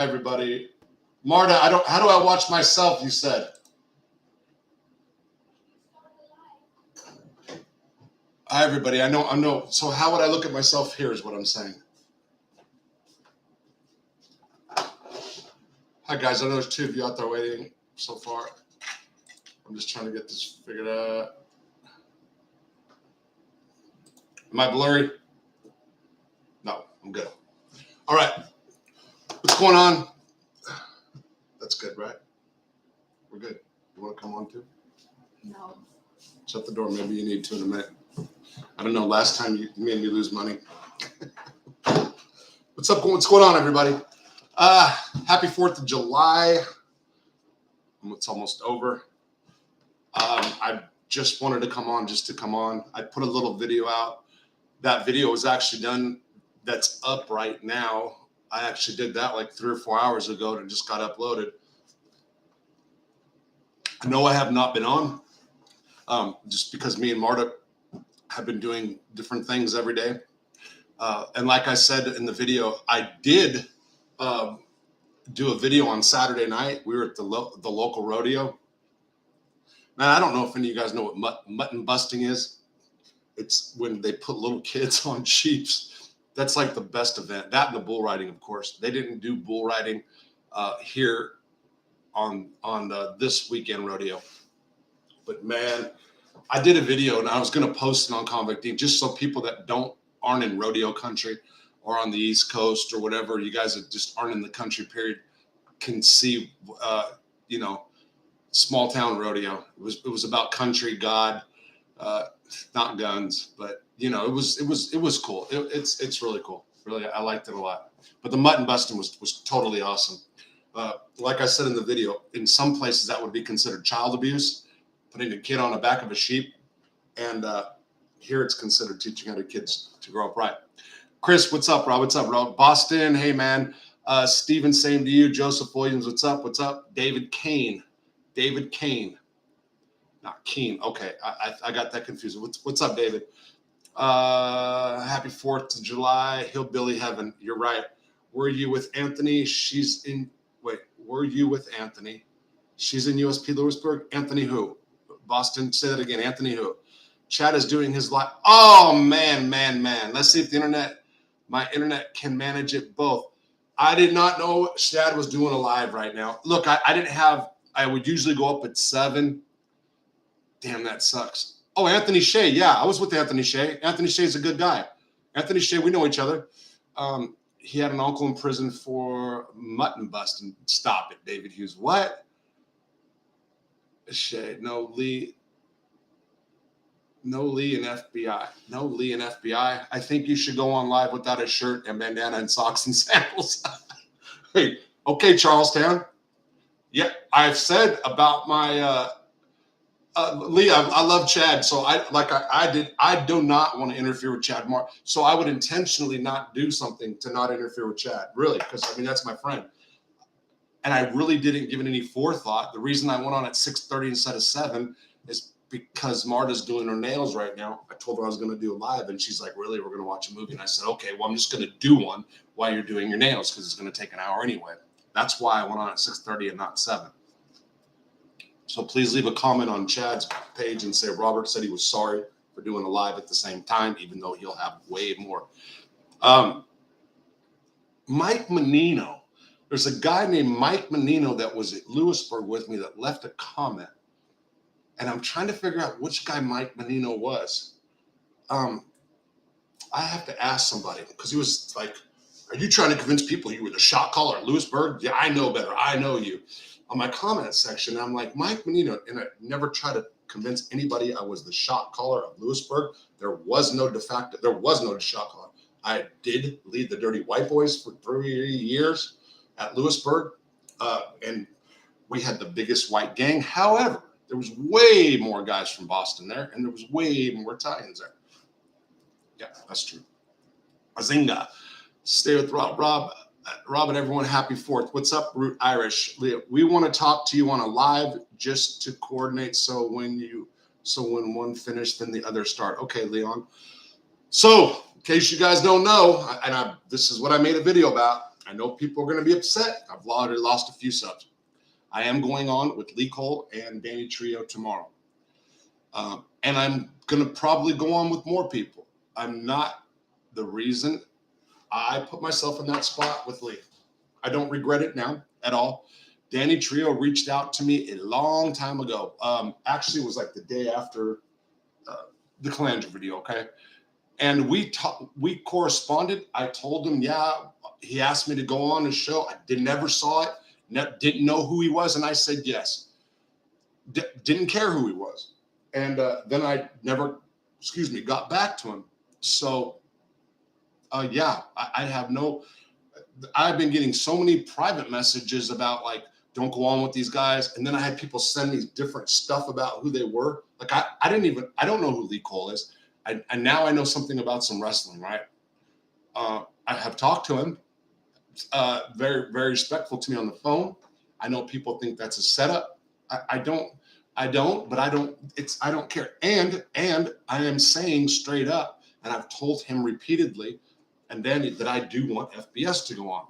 Everybody. Marta, how do I watch myself, you said? Hi, everybody. I know. So how would I look at myself here is what I'm saying. Hi, guys. I know there's two of you out there waiting so far. I'm just trying to get this figured out. Am I blurry? No, I'm good. All right. What's going on? That's good, right? We're good. You want to come on too? No. Shut the door. Maybe you need to in a minute. I don't know. Last time you made me lose money. What's up? What's going on, everybody? Happy 4th of July. It's almost over. I just wanted to come on just to come on. I put a little video out. That video was actually done. That's up right now. I actually did that like 3 or 4 hours ago and it just got uploaded. No, I have not been on. Just because me and Marta have been doing different things every day. And like I said in the video, I did do a video on Saturday night. We were at the local rodeo. Man, I don't know if any of you guys know what mutton busting is. It's when they put little kids on sheeps. That's like the best event. That and the bull riding, of course. They didn't do bull riding here on this weekend rodeo. But man, I did a video and I was going to post it on Convict Inc. just so people that aren't in rodeo country or on the East Coast or whatever, you guys that just aren't in the country period can see, small town rodeo. It was about country, God, not guns, but it was cool. It's really cool. Really, I liked it a lot. But the mutton busting was totally awesome. Like I said in the video, in some places that would be considered child abuse, putting a kid on the back of a sheep, and here it's considered teaching other kids to grow up right. Chris, what's up, Rob? What's up, Rob? Boston, hey man. Steven, same to you. Joseph Williams, what's up? What's up? David Kane. Not Keen. Okay, I got that confused. What's up, David? Happy 4th of July, Hillbilly Heaven. You're right. Were you with Anthony? Were you with Anthony? She's in USP Lewisburg. Anthony who? Boston, say that again. Anthony who? Chad is doing his live. Oh, man. Let's see if my internet can manage it both. I did not know Chad was doing a live right now. Look, I would usually go up at 7. Damn, that sucks. Oh, Anthony Shea. Yeah, I was with Anthony Shea. Anthony Shea's a good guy. Anthony Shea, we know each other. He had an uncle in prison for mutton busting. Stop it, David Hughes. What? Shea. No Lee and FBI. No Lee and FBI. I think you should go on live without a shirt and bandana and socks and sandals. Hey, okay, Charlestown. Yeah, I've said about my Lee, I love Chad, so I do not want to interfere with Chad Mark. So I would intentionally not do something to not interfere with Chad, really, because that's my friend. And I really didn't give it any forethought. The reason I went on at 6:30 instead of 7 is because Marta's doing her nails right now. I told her I was going to do a live, and she's like, "Really? We're going to watch a movie?" And I said, "Okay, well, I'm just going to do one while you're doing your nails because it's going to take an hour anyway." That's why I went on at 6:30 and not 7. So please leave a comment on Chad's page and say Robert said he was sorry for doing a live at the same time, even though he'll have way more. Mike Menino. There's a guy named Mike Menino that was at Lewisburg with me that left a comment. And I'm trying to figure out which guy Mike Menino was. I have to ask somebody because he was like, "Are you trying to convince people you were the shot caller at Lewisburg?" Yeah, I know better. I know you. On my comment section, I'm like, Mike Menino, and I never try to convince anybody I was the shot caller of Lewisburg. There was no shot caller. I did lead the Dirty White Boys for 3 years at Lewisburg, and we had the biggest white gang. However, there was way more guys from Boston there, and there was way more Italians there. Yeah, that's true. Azinga. Stay with Rob and everyone, happy 4th. What's up, Root Irish? Leah, we want to talk to you on a live just to coordinate so when one finished, then the other start. Okay, Leon. So, in case you guys don't know, this is what I made a video about. I know people are going to be upset. I've already lost a few subs. I am going on with Lee Cole and Danny Trio tomorrow. And I'm going to probably go on with more people. I'm not the reason I put myself in that spot with Lee. I don't regret it now at all. Danny Trio reached out to me a long time ago. Actually, it was like the day after the Calandra video, okay? And we corresponded. I told him, yeah, he asked me to go on his show. I never saw it, didn't know who he was, and I said yes. Didn't care who he was. And then I never, got back to him. So, yeah, I have no, I've been getting so many private messages about like, don't go on with these guys. And then I had people send me different stuff about who they were. Like I don't know who Lee Cole is. And now I know something about some wrestling, right? I have talked to him, very, very respectful to me on the phone. I know people think that's a setup. I don't, but I don't care. And I am saying straight up, and I've told him repeatedly, and then that I do want FBS to go on.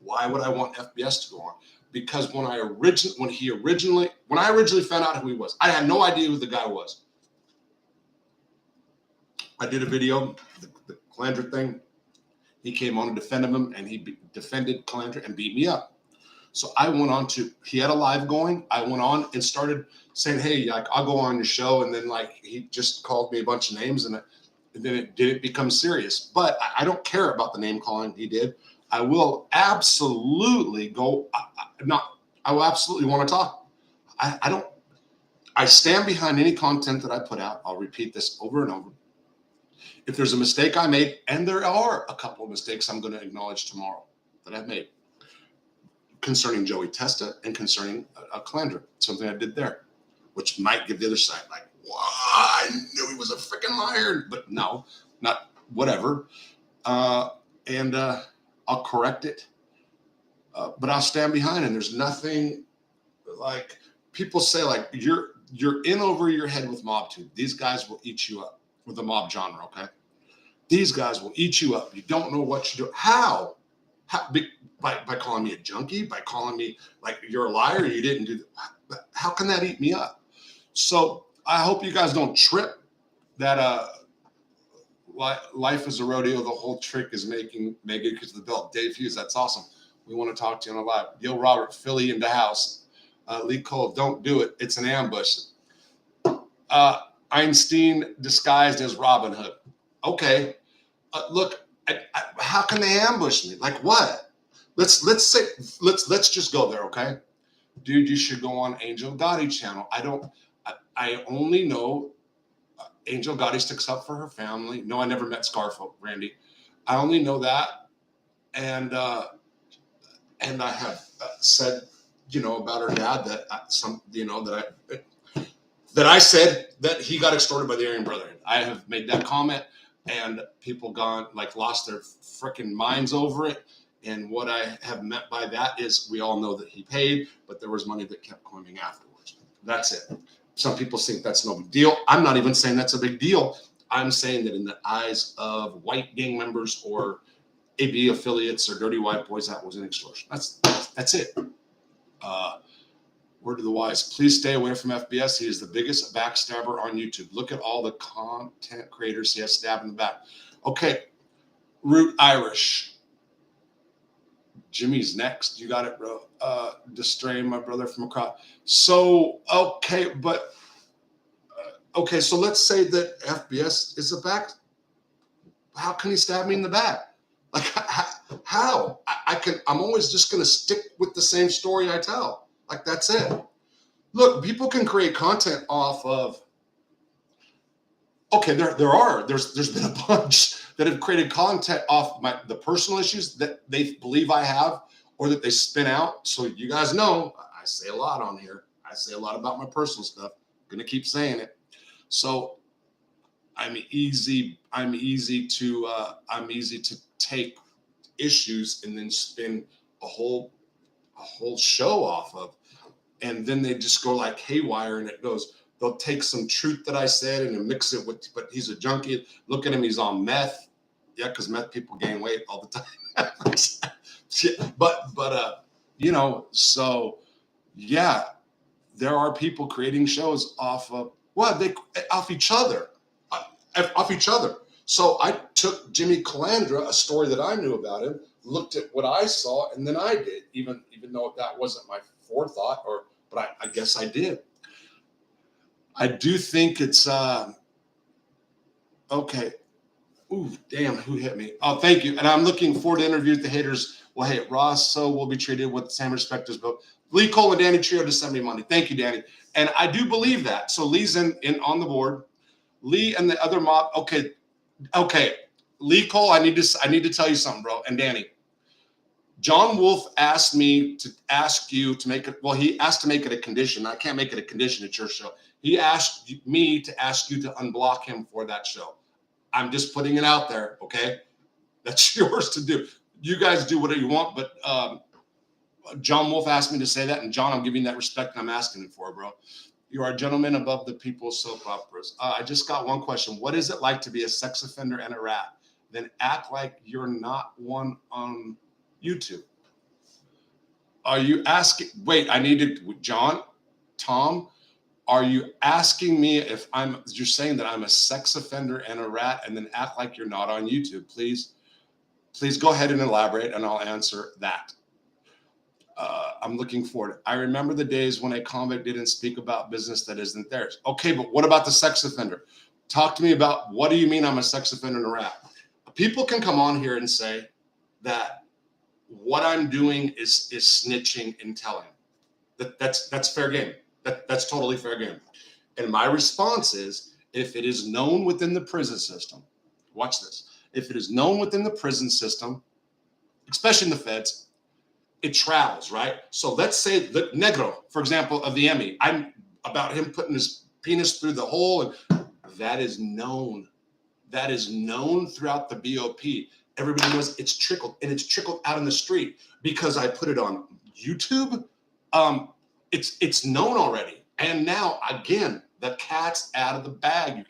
Why would I want FBS to go on? Because when I originally found out who he was, I had no idea who the guy was. I did a video, the Calandra thing. He came on and defended him, and he defended Calandra and beat me up. So I went on he had a live going. I went on and started saying, hey, like, I'll go on your show. And then like, he just called me a bunch of names, and then it didn't become serious. But I don't care about the name calling he did. I will absolutely go. I will absolutely want to talk. I stand behind any content that I put out. I'll repeat this over and over. If there's a mistake I made, and there are a couple of mistakes I'm going to acknowledge tomorrow that I've made concerning Joey Testa and concerning Calandra, something I did there, which might give the other side like, wow, I knew he was a freaking liar, but no, not whatever. And I'll correct it, but I'll stand behind it. There's nothing like people say like you're in over your head with MobTube. These guys will eat you up with the mob genre. Okay, these guys will eat you up. You don't know what you do. How by calling me a junkie, by calling me like you're a liar, you didn't do that. How can that eat me up? So I hope you guys don't trip that life is a rodeo. The whole trick is making it because of the belt. Dave Hughes, that's awesome. We want to talk to you on a live. Yo, Robert, Philly in the house. Lee Cole, don't do it. It's an ambush. Einstein disguised as Robin Hood. Okay, look, how can they ambush me? Like what? Let's just go there, okay? Dude, you should go on Angel Gotti channel. I only know Angel Gotti sticks up for her family. No, I never met Scarfo, Randy. I only know that, and I have said, about her dad that that I said that he got extorted by the Aryan Brotherhood. I have made that comment, and people lost their freaking minds over it. And what I have meant by that is we all know that he paid, but there was money that kept coming afterwards. That's it. Some people think that's no big deal. I'm not even saying that's a big deal. I'm saying that in the eyes of white gang members or AB affiliates or dirty white boys, that was an extortion. That's it. Word to the wise. Please stay away from FBS. He is the biggest backstabber on YouTube. Look at all the content creators he has stabbed in the back. Okay. Root Irish. Jimmy's next. You got it, bro. Distrain my brother from across. So, okay, but so let's say that FBS is a back. How can he stab me in the back? Like, how? I'm always just going to stick with the same story I tell. Like, that's it. Look, people can create content off of. Okay, there's been a bunch that have created content off the personal issues that they believe I have or that they spin out. So you guys know I say a lot on here. I say a lot about my personal stuff. I'm gonna keep saying it. So I'm easy to take issues and then spin a whole show off of, and then they just go like haywire, and they'll take some truth that I said and mix it with, but he's a junkie. Look at him, he's on meth. Yeah, because meth people gain weight all the time. but you know, so yeah, there are people creating shows off of off each other, off each other. So I took Jimmy Calandra, a story that I knew about him, looked at what I saw, and then I did, even though that wasn't my forethought, but I guess I did. I do think it's okay. Ooh, damn, who hit me? Oh, thank you. And I'm looking forward to interview with the haters. Well, hey, Ross, so will be treated with the same respect as both. Lee Cole and Danny Trio to send me money. Thank you, Danny. And I do believe that. So Lee's in on the board. Lee and the other mob. Okay. Lee Cole, I need to tell you something, bro. And Danny. John Wolf asked me to ask you to make it. Well, he asked to make it a condition. I can't make it a condition at your show. He asked me to ask you to unblock him for that show. I'm just putting it out there, okay? That's yours to do. You guys do whatever you want, but John Wolf asked me to say that, and John, I'm giving that respect and I'm asking it for, bro. You are a gentleman above the people's soap operas. I just got one question. What is it like to be a sex offender and a rat? Then act like you're not one on YouTube. Are you asking? Wait, I need to, John, Tom, are you asking me if you're saying that I'm a sex offender and a rat and then act like you're not on YouTube? Please go ahead and elaborate and I'll answer that. I'm looking forward. I remember the days when a convict didn't speak about business that isn't theirs. Okay, but what about the sex offender? Talk to me about, what do you mean I'm a sex offender and a rat? People can come on here and say that what I'm doing is snitching and telling. That's fair game. That's totally fair game. And my response is, if it is known within the prison system, watch this. If it is known within the prison system, especially in the feds, it travels, right? So let's say the Negro, for example, of the Emmy, I'm about him putting his penis through the hole, and that is known. That is known throughout the BOP. Everybody knows it's trickled, and it's trickled out in the street because I put it on YouTube. It's known already. And now, again, the cat's out of the bag.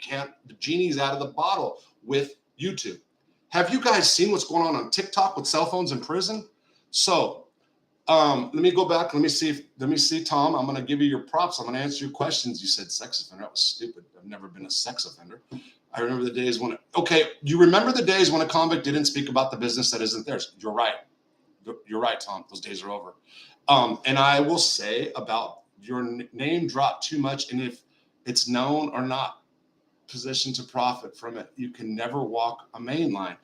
The genie's out of the bottle with YouTube. Have you guys seen what's going on TikTok with cell phones in prison? So let me go back. Let me see, Tom. I'm going to give you your props. I'm going to answer your questions. You said sex offender. That was stupid. I've never been a sex offender. I remember the days when, you remember the days when a convict didn't speak about the business that isn't theirs. You're right. You're right, Tom. Those days are over. And I will say about your name drop too much. And if it's known or not positioned to profit from it, you can never walk a main line.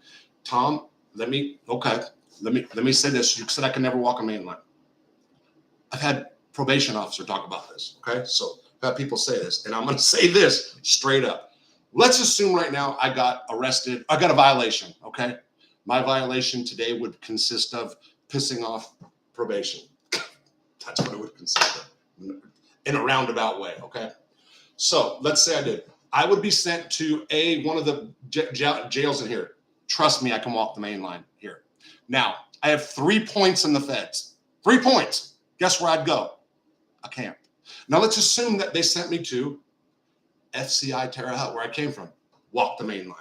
Tom, let me say this. You said I can never walk a main line. I've had probation officer talk about this. Okay. So I've had people say this, and I'm going to say this straight up. Let's assume right now I got arrested. I got a violation. Okay. My violation today would consist of pissing off probation. That's what it would consist of in a roundabout way. Okay. So let's say I did. I would be sent to one of the jails in here. Trust me, I can walk the main line here. Now, I have 3 points in the feds. 3 points. Guess where I'd go? A camp. Now, let's assume that they sent me to FCI Terre Haute, where I came from. Walk the main line.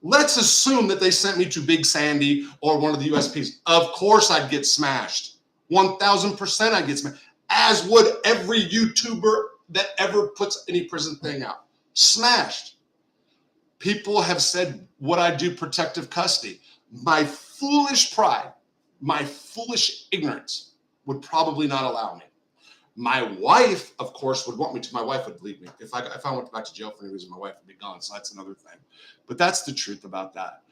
Let's assume that they sent me to Big Sandy or one of the USPs. Of course, I'd get smashed. 1,000% I'd get smashed. As would every YouTuber that ever puts any prison thing out. Smashed. People have said, would I do protective custody? My foolish pride, my foolish ignorance would probably not allow me. My wife, of course, would want me to. My wife would leave me. If I went back to jail for any reason, my wife would be gone. So that's another thing. But that's the truth about that.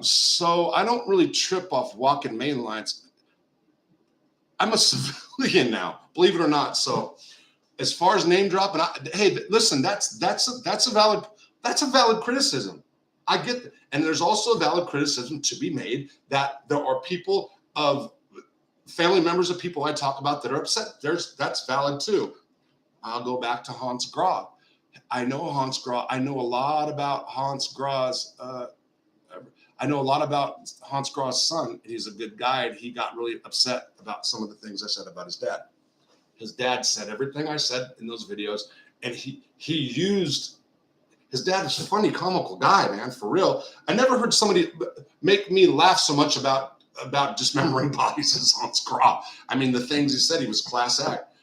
So I don't really trip off walking main lines. I'm a civilian now, believe it or not. So as far as name dropping, hey, listen, that's a valid criticism. I get that. And there's also a valid criticism to be made that there are people of family members of people I talk about that are upset. That's valid too. I'll go back to Hans Grau. I know Hans Grau. I know a lot about Hans Grau's. I know a lot about Hans Grau's son. He's a good guy, and he got really upset about some of the things I said about his dad. His dad said everything I said in those videos, and he used His dad was a funny, comical guy, man, for real. I never heard somebody make me laugh so much about dismembering bodies as Hans Kropp. I mean, the things he said, he was class act.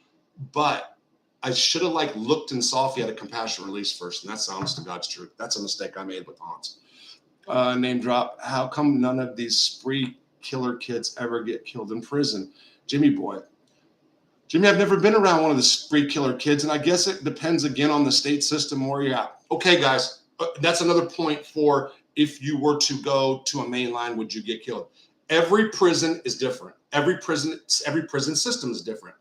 But I should have like looked and saw if he had a compassionate release first, and that's honest to God's truth. That's a mistake I made with Hans. Name drop. How come none of these spree killer kids ever get killed in prison? Jimmy boy. Jimmy, I've never been around one of the spree killer kids, and I guess it depends again on the state system where you're at. Okay, guys, that's another point for if you were to go to a main line, would you get killed? Every prison is different. Every prison system is different.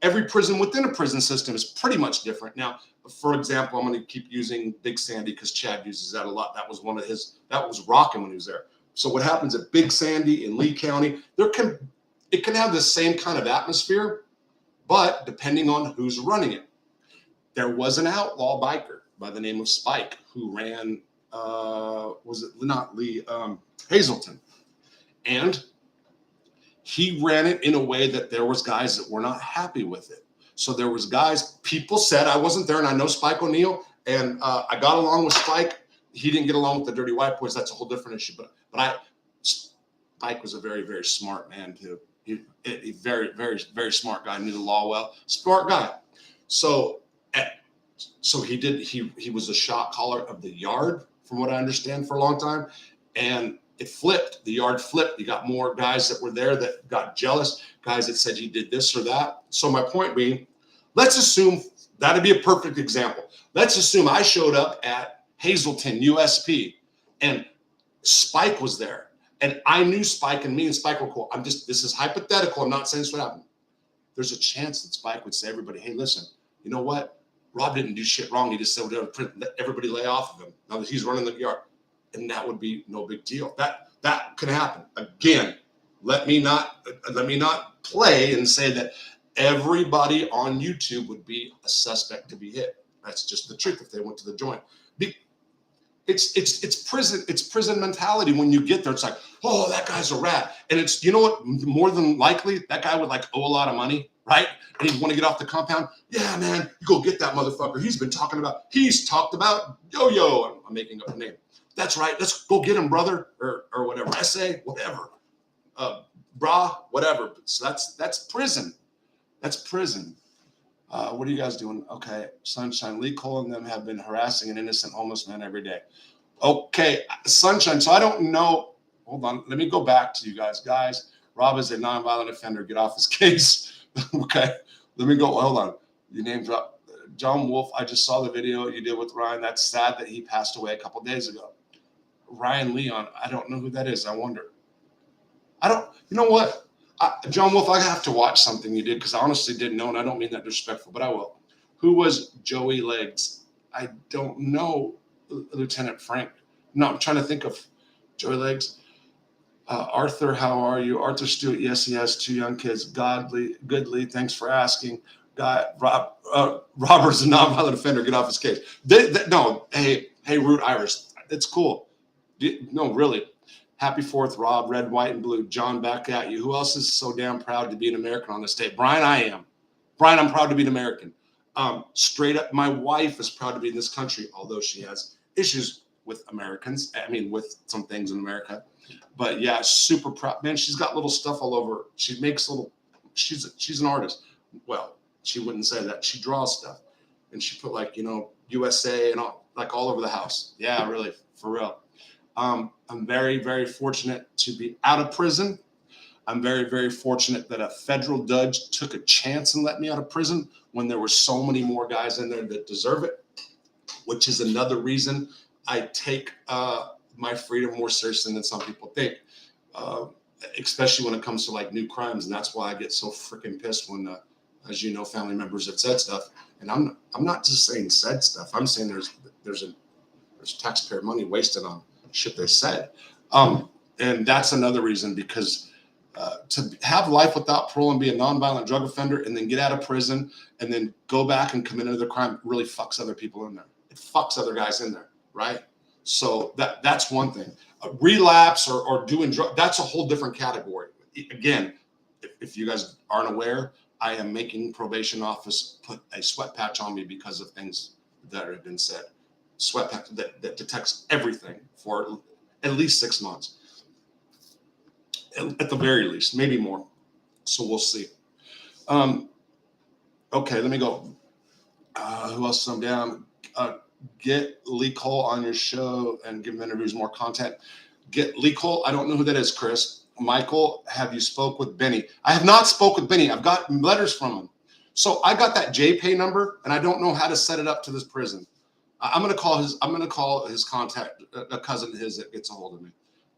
Every prison within a prison system is pretty much different. Now, for example, I'm going to keep using Big Sandy because Chad uses that a lot. That was one of his, that was rocking when he was there. So what happens at Big Sandy in Lee County, it can have the same kind of atmosphere, but depending on who's running it. There was an outlaw biker by the name of Spike who ran, was it not Lee, Hazleton. And he ran it in a way that there was guys that were not happy with it. So there was guys, people said, I wasn't there, and I know Spike O'Neill, and I got along with Spike. He didn't get along with the Dirty White Boys. That's a whole different issue. But Spike was a very, very smart man too. He very, very, very smart guy, knew the law well, smart guy. So he was a shot caller of the yard, from what I understand, for a long time. And it flipped. The yard flipped. You got more guys that were there that got jealous, guys that said he did this or that. So my point being, let's assume that'd be a perfect example. Let's assume I showed up at Hazleton USP and Spike was there. And I knew Spike, and me and Spike were cool. This is hypothetical. I'm not saying this would happen. There's a chance that Spike would say, everybody, hey, listen, you know what? Rob didn't do shit wrong. He just said, let everybody lay off of him. Now that he's running the yard. And that would be no big deal. That can happen. Again, let me not play and say that everybody on YouTube would be a suspect to be hit. That's just the truth if they went to the joint. It's prison mentality. When you get there, it's like, oh, that guy's a rat. And it's, you know what, more than likely that guy would like owe a lot of money, right? And he'd want to get off the compound. Yeah, man, you go get that motherfucker. He's talked about yo-yo. I'm making up a name. That's right. Let's go get him, brother, or whatever. SA, whatever. Brah, whatever. So that's prison. That's prison. What are you guys doing? Okay, Sunshine, Lee Cole and them have been harassing an innocent homeless man every day. Okay, Sunshine. So I don't know. Hold on. Let me go back to you guys. Guys, Rob is a nonviolent offender. Get off his case. Okay. Let me go. Hold on. You name drop John Wolf. I just saw the video you did with Ryan. That's sad that he passed away a couple days ago. Ryan Leon. I don't know who that is. I wonder. You know what? John Wolf, I have to watch something you did because I honestly didn't know, and I don't mean that disrespectful, but I will. Who was Joey Legs? I don't know, Lieutenant Frank. No, I'm trying to think of Joey Legs. Arthur, how are you? Arthur Stewart, yes, he has 2 young kids. Goodly, thanks for asking. Robert's a nonviolent offender. Get off his case. No, hey, Root Iris, it's cool. No, really. Happy 4th, Rob. Red, white, and blue. John, back at you. Who else is so damn proud to be an American on this state? Brian, I am. Brian, I'm proud to be an American. Straight up, my wife is proud to be in this country, although she has issues with Americans. I mean, with some things in America. But yeah, super proud. Man, she's got little stuff all over. She makes little, she's an artist. Well, she wouldn't say that. She draws stuff. And she put like, USA and all over the house. Yeah, really, for real. I'm very, very fortunate to be out of prison. I'm very, very fortunate that a federal judge took a chance and let me out of prison when there were so many more guys in there that deserve it, which is another reason I take my freedom more seriously than some people think, especially when it comes to like new crimes. And that's why I get so freaking pissed when, as you know, family members have said stuff. And I'm not just saying said stuff. I'm saying there's taxpayer money wasted on shit they said. And that's another reason, because to have life without parole and be a nonviolent drug offender and then get out of prison and then go back and commit another crime really fucks other people in there. It fucks other guys in there, right? So that's one thing. Relapse or doing drugs, that's a whole different category. Again, if you guys aren't aware, I am making probation office put a sweat patch on me because of things that have been said. sweat pack that detects everything for at least 6 months, at the very least, maybe more. So we'll see. Okay, let me go. Who else is I'm down? Get Lee Cole on your show and give him interviews, more content. Get Lee Cole. I don't know who that is, Chris. Michael, have you spoke with Benny? I have not spoke with Benny. I've got letters from him. So I got that JPay number, and I don't know how to set it up to this prison. I'm gonna call his contact, a cousin of his that gets a hold of me.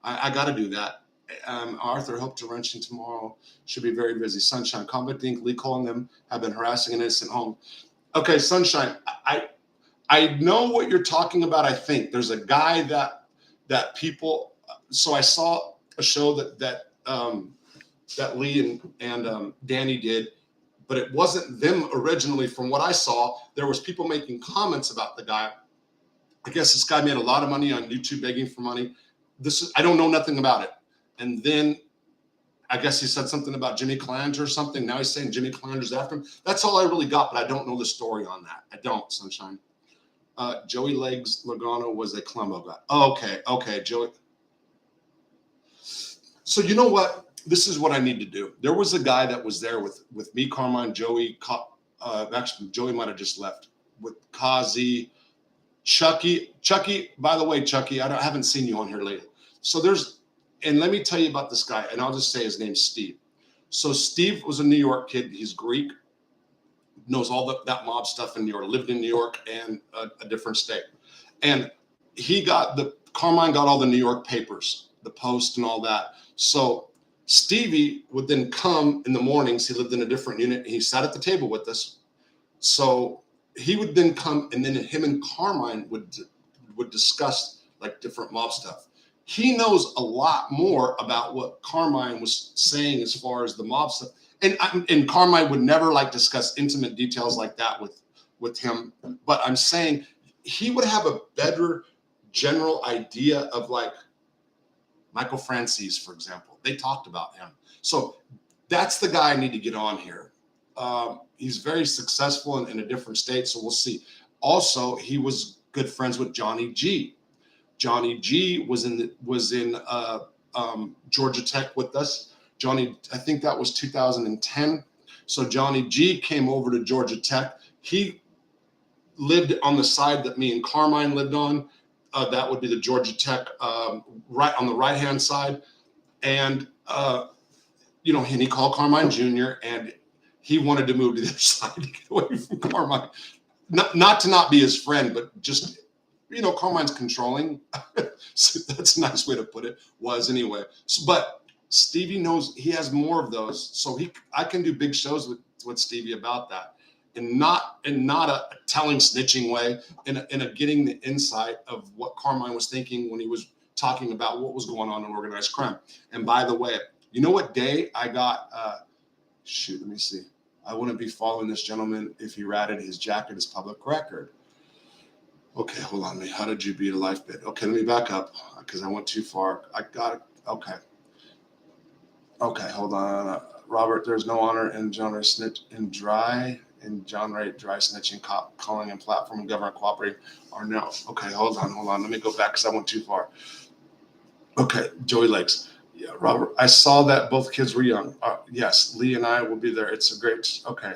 I got to do that. Arthur, hope to wrench in tomorrow. Should be very busy. Sunshine, Convict Inc., Lee Cole and them have been harassing an innocent home. Okay, Sunshine, I know what you're talking about. I think there's a guy that people. So I saw a show that Lee and Danny did, but it wasn't them originally. From what I saw, there was people making comments about the guy. I guess this guy made a lot of money on YouTube begging for money. I don't know nothing about it. And then I guess he said something about Jimmy Calandra or something. Now he's saying Jimmy Calandra's after him. That's all I really got, but I don't know the story on that. I don't, Sunshine. Joey Legs Logano was a Colombo guy. Okay, Joey. So you know what? This is what I need to do. There was a guy that was there with me, Carmine, Joey. Actually, Joey might have just left with Kazi, Chucky. By the way, Chucky, I haven't seen you on here lately. So and let me tell you about this guy, and I'll just say his name's Steve. So Steve was a New York kid. He's Greek, knows all that mob stuff in New York, lived in New York and a different state. And Carmine got all the New York papers, the Post and all that. So Stevie would then come in the mornings. He lived in a different unit, and he sat at the table with us. So he would then come, and then him and Carmine would discuss like different mob stuff. He knows a lot more about what Carmine was saying as far as the mob stuff. And Carmine would never like discuss intimate details like that with him. But I'm saying he would have a better general idea of like Michael Francis, for example. They talked about him. So that's the guy I need to get on here. He's very successful in a different state, so we'll see. Also, he was good friends with Johnny G. Johnny G was in Georgia Tech with us. Johnny, I think that was 2010. So Johnny G came over to Georgia Tech. He lived on the side that me and Carmine lived on. That would be the Georgia Tech, right on the right-hand side. And, and he called Carmine Jr., and he wanted to move to the other side to get away from Carmine. Not to not be his friend, but just, Carmine's controlling. So that's a nice way to put it, was anyway. But Stevie knows he has more of those. So I can do big shows with Stevie about that. And not a telling snitching way, in a getting the insight of what Carmine was thinking when he was talking about what was going on in organized crime. And by the way, you know what day I got, let me see. I wouldn't be following this gentleman if he ratted his jacket as public record. Okay, hold on. How did you beat a life bit? Okay, let me back up because I went too far. I got it. Okay, hold on. Robert, there's no honor in genre snitch in dry snitching, cop calling and platform and government cooperating are no. Okay, hold on. Let me go back because I went too far. Okay, Joey Lakes. Yeah, Robert, I saw that both kids were young. Yes, Lee and I will be there. It's a great, okay.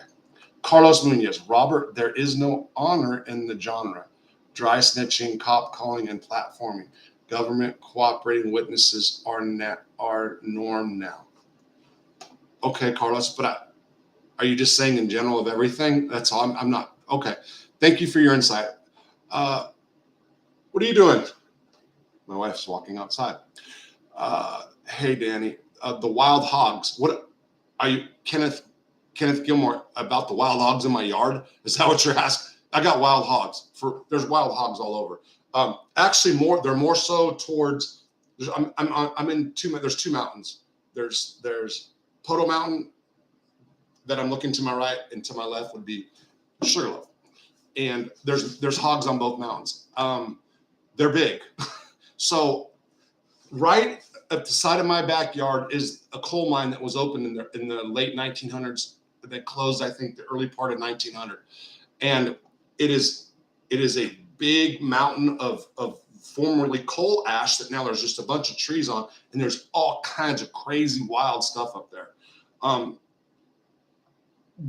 Carlos Nunez. Robert, there is no honor in the genre. Dry snitching, cop calling, and platforming. Government cooperating witnesses are norm now. Okay, Carlos, but are you just saying in general of everything? That's all. I'm not. Okay. Thank you for your insight. What are you doing? My wife's walking outside. Hey, Danny. The wild hogs. What are you, Kenneth Gilmore, about the wild hogs in my yard? Is that what you're asking? I got wild hogs. There's wild hogs all over. Actually, they're more so towards. I'm in there's two mountains. There's Poto Mountain that I'm looking to my right, and to my left would be Sugarloaf. And there's hogs on both mountains. They're big. So right at the side of my backyard is a coal mine that was opened in the late 1900s that closed, I think, the early part of 1900. And it is a big mountain of formerly coal ash that now there's just a bunch of trees on, and there's all kinds of crazy wild stuff up there.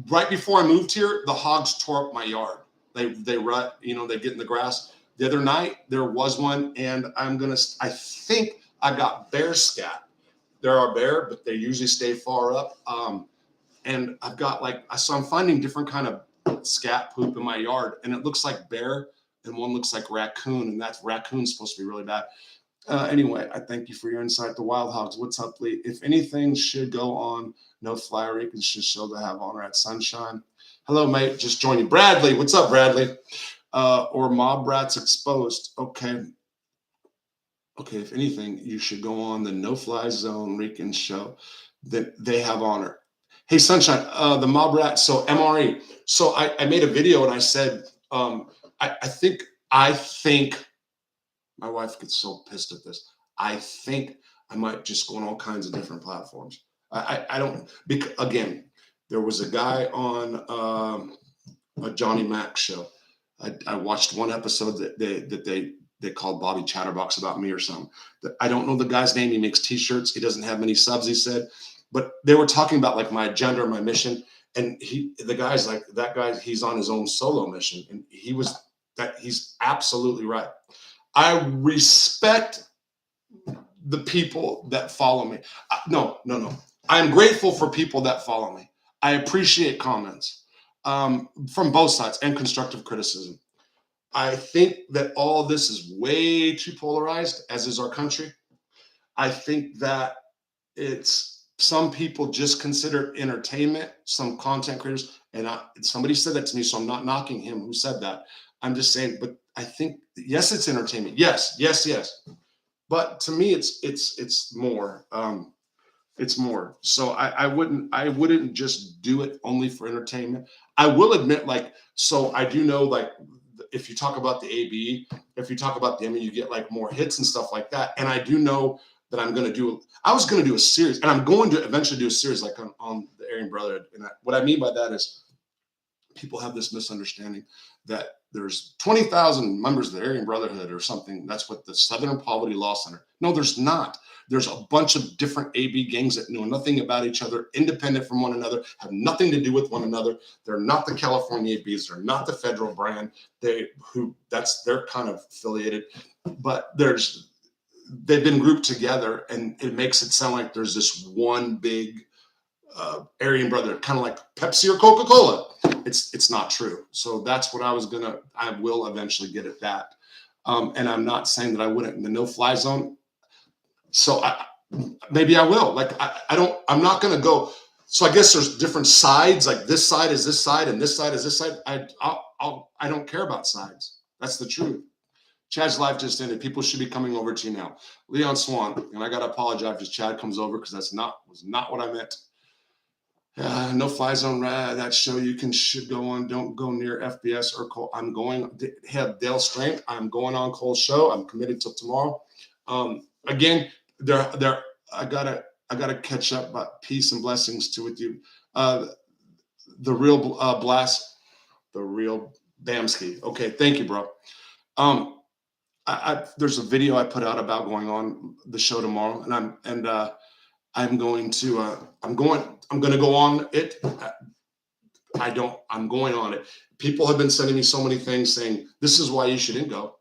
Right before I moved here, the hogs tore up my yard. They rut, you know, they get in the grass. The other night there was one, and I think I got bear scat. There are bear, but they usually stay far up. And I've got so I'm finding different kind of scat poop in my yard, and it looks like bear, and one looks like raccoon, and that raccoon's supposed to be really bad. Anyway, I thank you for your insight. The wild hogs, what's up, Lee? If anything should go on, no fly Ricans should show to have honor at Sunshine. Hello, mate. Just joining. Bradley, what's up, Bradley? Or mob rats exposed. Okay. Okay, if anything, you should go on the No Fly Zone Rican show that they have honor. Hey, Sunshine, the mob rat, so MRE. So I made a video and I said, I think my wife gets so pissed at this. I think I might just go on all kinds of different platforms. I don't, because again, there was a guy on a Johnny Mac show. I watched one episode that they called Bobby Chatterbox about me or something. I don't know the guy's name. He makes t-shirts. He doesn't have many subs, he said. But they were talking about like my agenda or my mission. And the guy's like, that guy, he's on his own solo mission. And he's absolutely right. I respect the people that follow me. No. I'm grateful for people that follow me. I appreciate comments from both sides and constructive criticism. I think that all of this is way too polarized, as is our country. I think that some people just consider entertainment, some content creators, and somebody said that to me, so I'm not knocking him who said that. I'm just saying, but I think, yes, it's entertainment. Yes. But to me, it's more. It's more. So I wouldn't just do it only for entertainment. I will admit, so I do know, if you talk about the ABE, if you talk about the Emmy, you get more hits and stuff like that. And I do know that I was going to do a series, and I'm going to eventually do a series on the Aryan Brotherhood. And what I mean by that is people have this misunderstanding that there's 20,000 members of the Aryan Brotherhood or something. That's what the Southern Poverty Law Center. No, there's not. There's a bunch of different AB gangs that know nothing about each other, independent from one another, have nothing to do with one another. They're not the California ABs. They're not the federal brand. They're kind of affiliated, but they've been grouped together, and it makes it sound like there's this one big Aryan Brotherhood, kind of like Pepsi or Coca-Cola. It's not true. So that's what I will eventually get at that. And I'm not saying that I wouldn't in the no-fly zone. So maybe I will. I'm not going to go. So I guess there's different sides. Like this side is this side, and this side is this side. I don't care about sides. That's the truth. Chad's live just ended. People should be coming over to you now. Leon Swan, and I got to apologize if Chad comes over because was not what I meant. No fly zone. That show should go on. Don't go near FBS or Cole. I'm going. Have Dale Strength. I'm going on Cole's show. I'm committed till tomorrow. Again, I gotta catch up. But peace and blessings to with you. The real blast. The real Bamski. Okay, thank you, bro. There's a video I put out about going on the show tomorrow, and I'm going to go on it. I'm going on it. People have been sending me so many things saying, this is why you shouldn't go.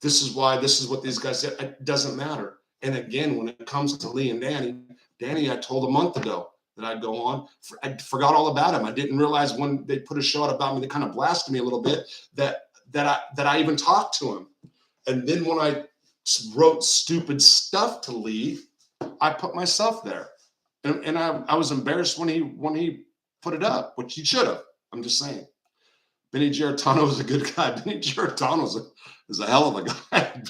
This is what these guys said. It doesn't matter. And again, when it comes to Lee and Danny, I told a month ago that I'd go on. I forgot all about him. I didn't realize when they put a show out about me, they kind of blasted me a little bit that I even talked to him. And then when I wrote stupid stuff to Lee, I put myself there. And I was embarrassed when he put it up, which he should have. I'm just saying. Benny Giarratano is a good guy. Benny Giarratano is a hell of a guy.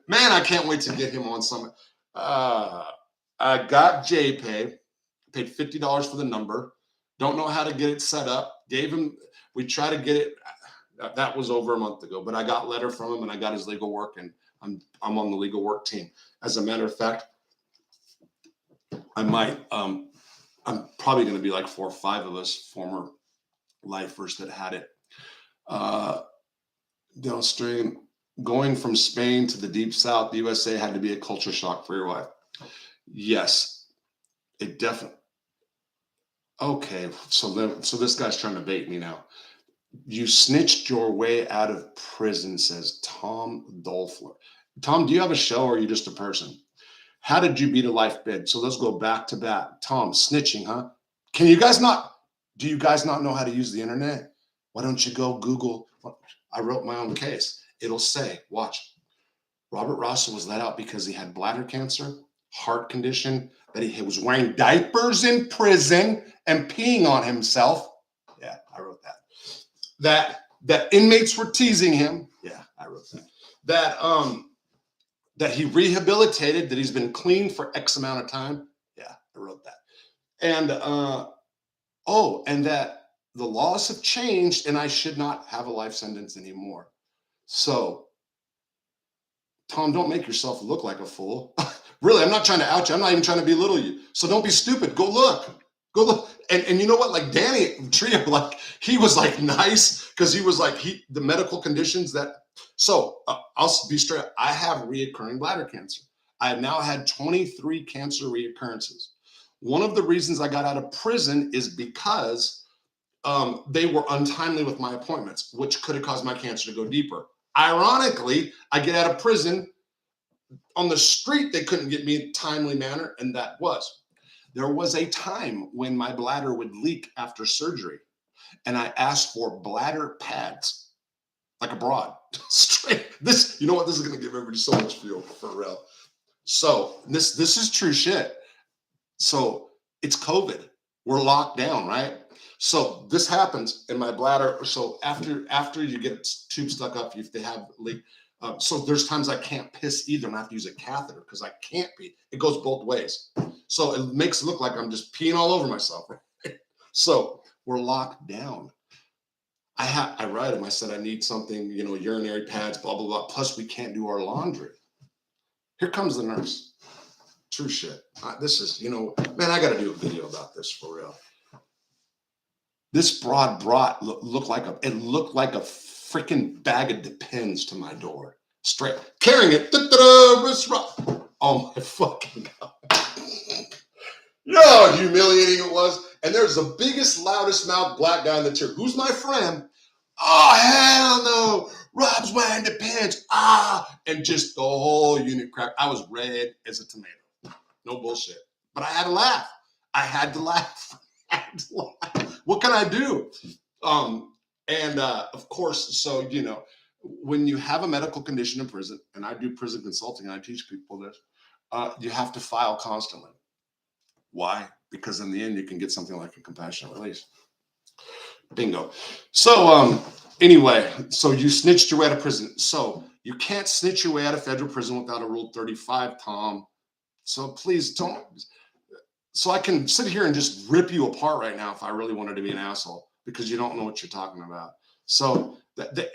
Man, I can't wait to get him on something. I got JPay, paid $50 for the number. Don't know how to get it set up. We tried to get it. That was over a month ago, but I got a letter from him and I got his legal work, and I'm on the legal work team. As a matter of fact, I might, I'm probably going to be like 4 or 5 of us former lifers that had it. Downstream, going from Spain to the deep south, the USA had to be a culture shock for your wife. Yes, it definitely. Okay, so this guy's trying to bait me now. You snitched your way out of prison, says Tom Dolfler. Tom, do you have a show or are you just a person? How did you beat a life bid? So let's go back to back. Tom, snitching, huh? Can you guys not? Do you guys not know how to use the internet? Why don't you go Google? I wrote my own case. It'll say, watch, Robert Rossa was let out because he had bladder cancer, heart condition, that he was wearing diapers in prison and peeing on himself. Yeah, I wrote that. That inmates were teasing him. Yeah, I wrote that. That he rehabilitated, that he's been clean for X amount of time. Yeah, I wrote that. And and that the laws have changed and I should not have a life sentence anymore. So, Tom, don't make yourself look like a fool. Really, I'm not trying to out you. I'm not even trying to belittle you. So don't be stupid. Go look. Go look. And you know what? Like Danny Trio, like he was like nice because he was like the medical conditions that. So I'll be straight up. I have reoccurring bladder cancer. I have now had 23 cancer reoccurrences. One of the reasons I got out of prison is because they were untimely with my appointments, which could have caused my cancer to go deeper. Ironically, I get out of prison. On the street, they couldn't get me in a timely manner, and that was. There was a time when my bladder would leak after surgery, and I asked for bladder pads, like abroad. Straight. This, you know what? This is going to give everybody so much feel for real. So this is true shit. So it's COVID. We're locked down, right? So this happens in my bladder. So after you get a tube stuck up, if they have leak. So there's times I can't piss either, and I have to use a catheter because I can't pee. It goes both ways. So it makes it look like I'm just peeing all over myself. So we're locked down. I write him. I said I need something, urinary pads, blah blah blah. Plus we can't do our laundry. Here comes the nurse. True shit. This is, man, I got to do a video about this for real. This broad looked like a freaking bag of Depends to my door. Straight carrying it. Oh my fucking God. You know how humiliating it was. And there's the biggest, loudest mouth black guy in the chair. Who's my friend? Oh, hell no. Rob's wearing Depends. And just the whole unit cracked. I was red as a tomato. No bullshit. But I had to laugh. I had to laugh. What can I do? Of course, so, when you have a medical condition in prison, and I do prison consulting, and I teach people this, you have to file constantly. Why? Because in the end, you can get something like a compassionate release. Bingo. So anyway, so you snitched your way out of prison. So you can't snitch your way out of federal prison without a Rule 35, Tom. So please don't. So I can sit here and just rip you apart right now if I really wanted to be an asshole because you don't know what you're talking about. So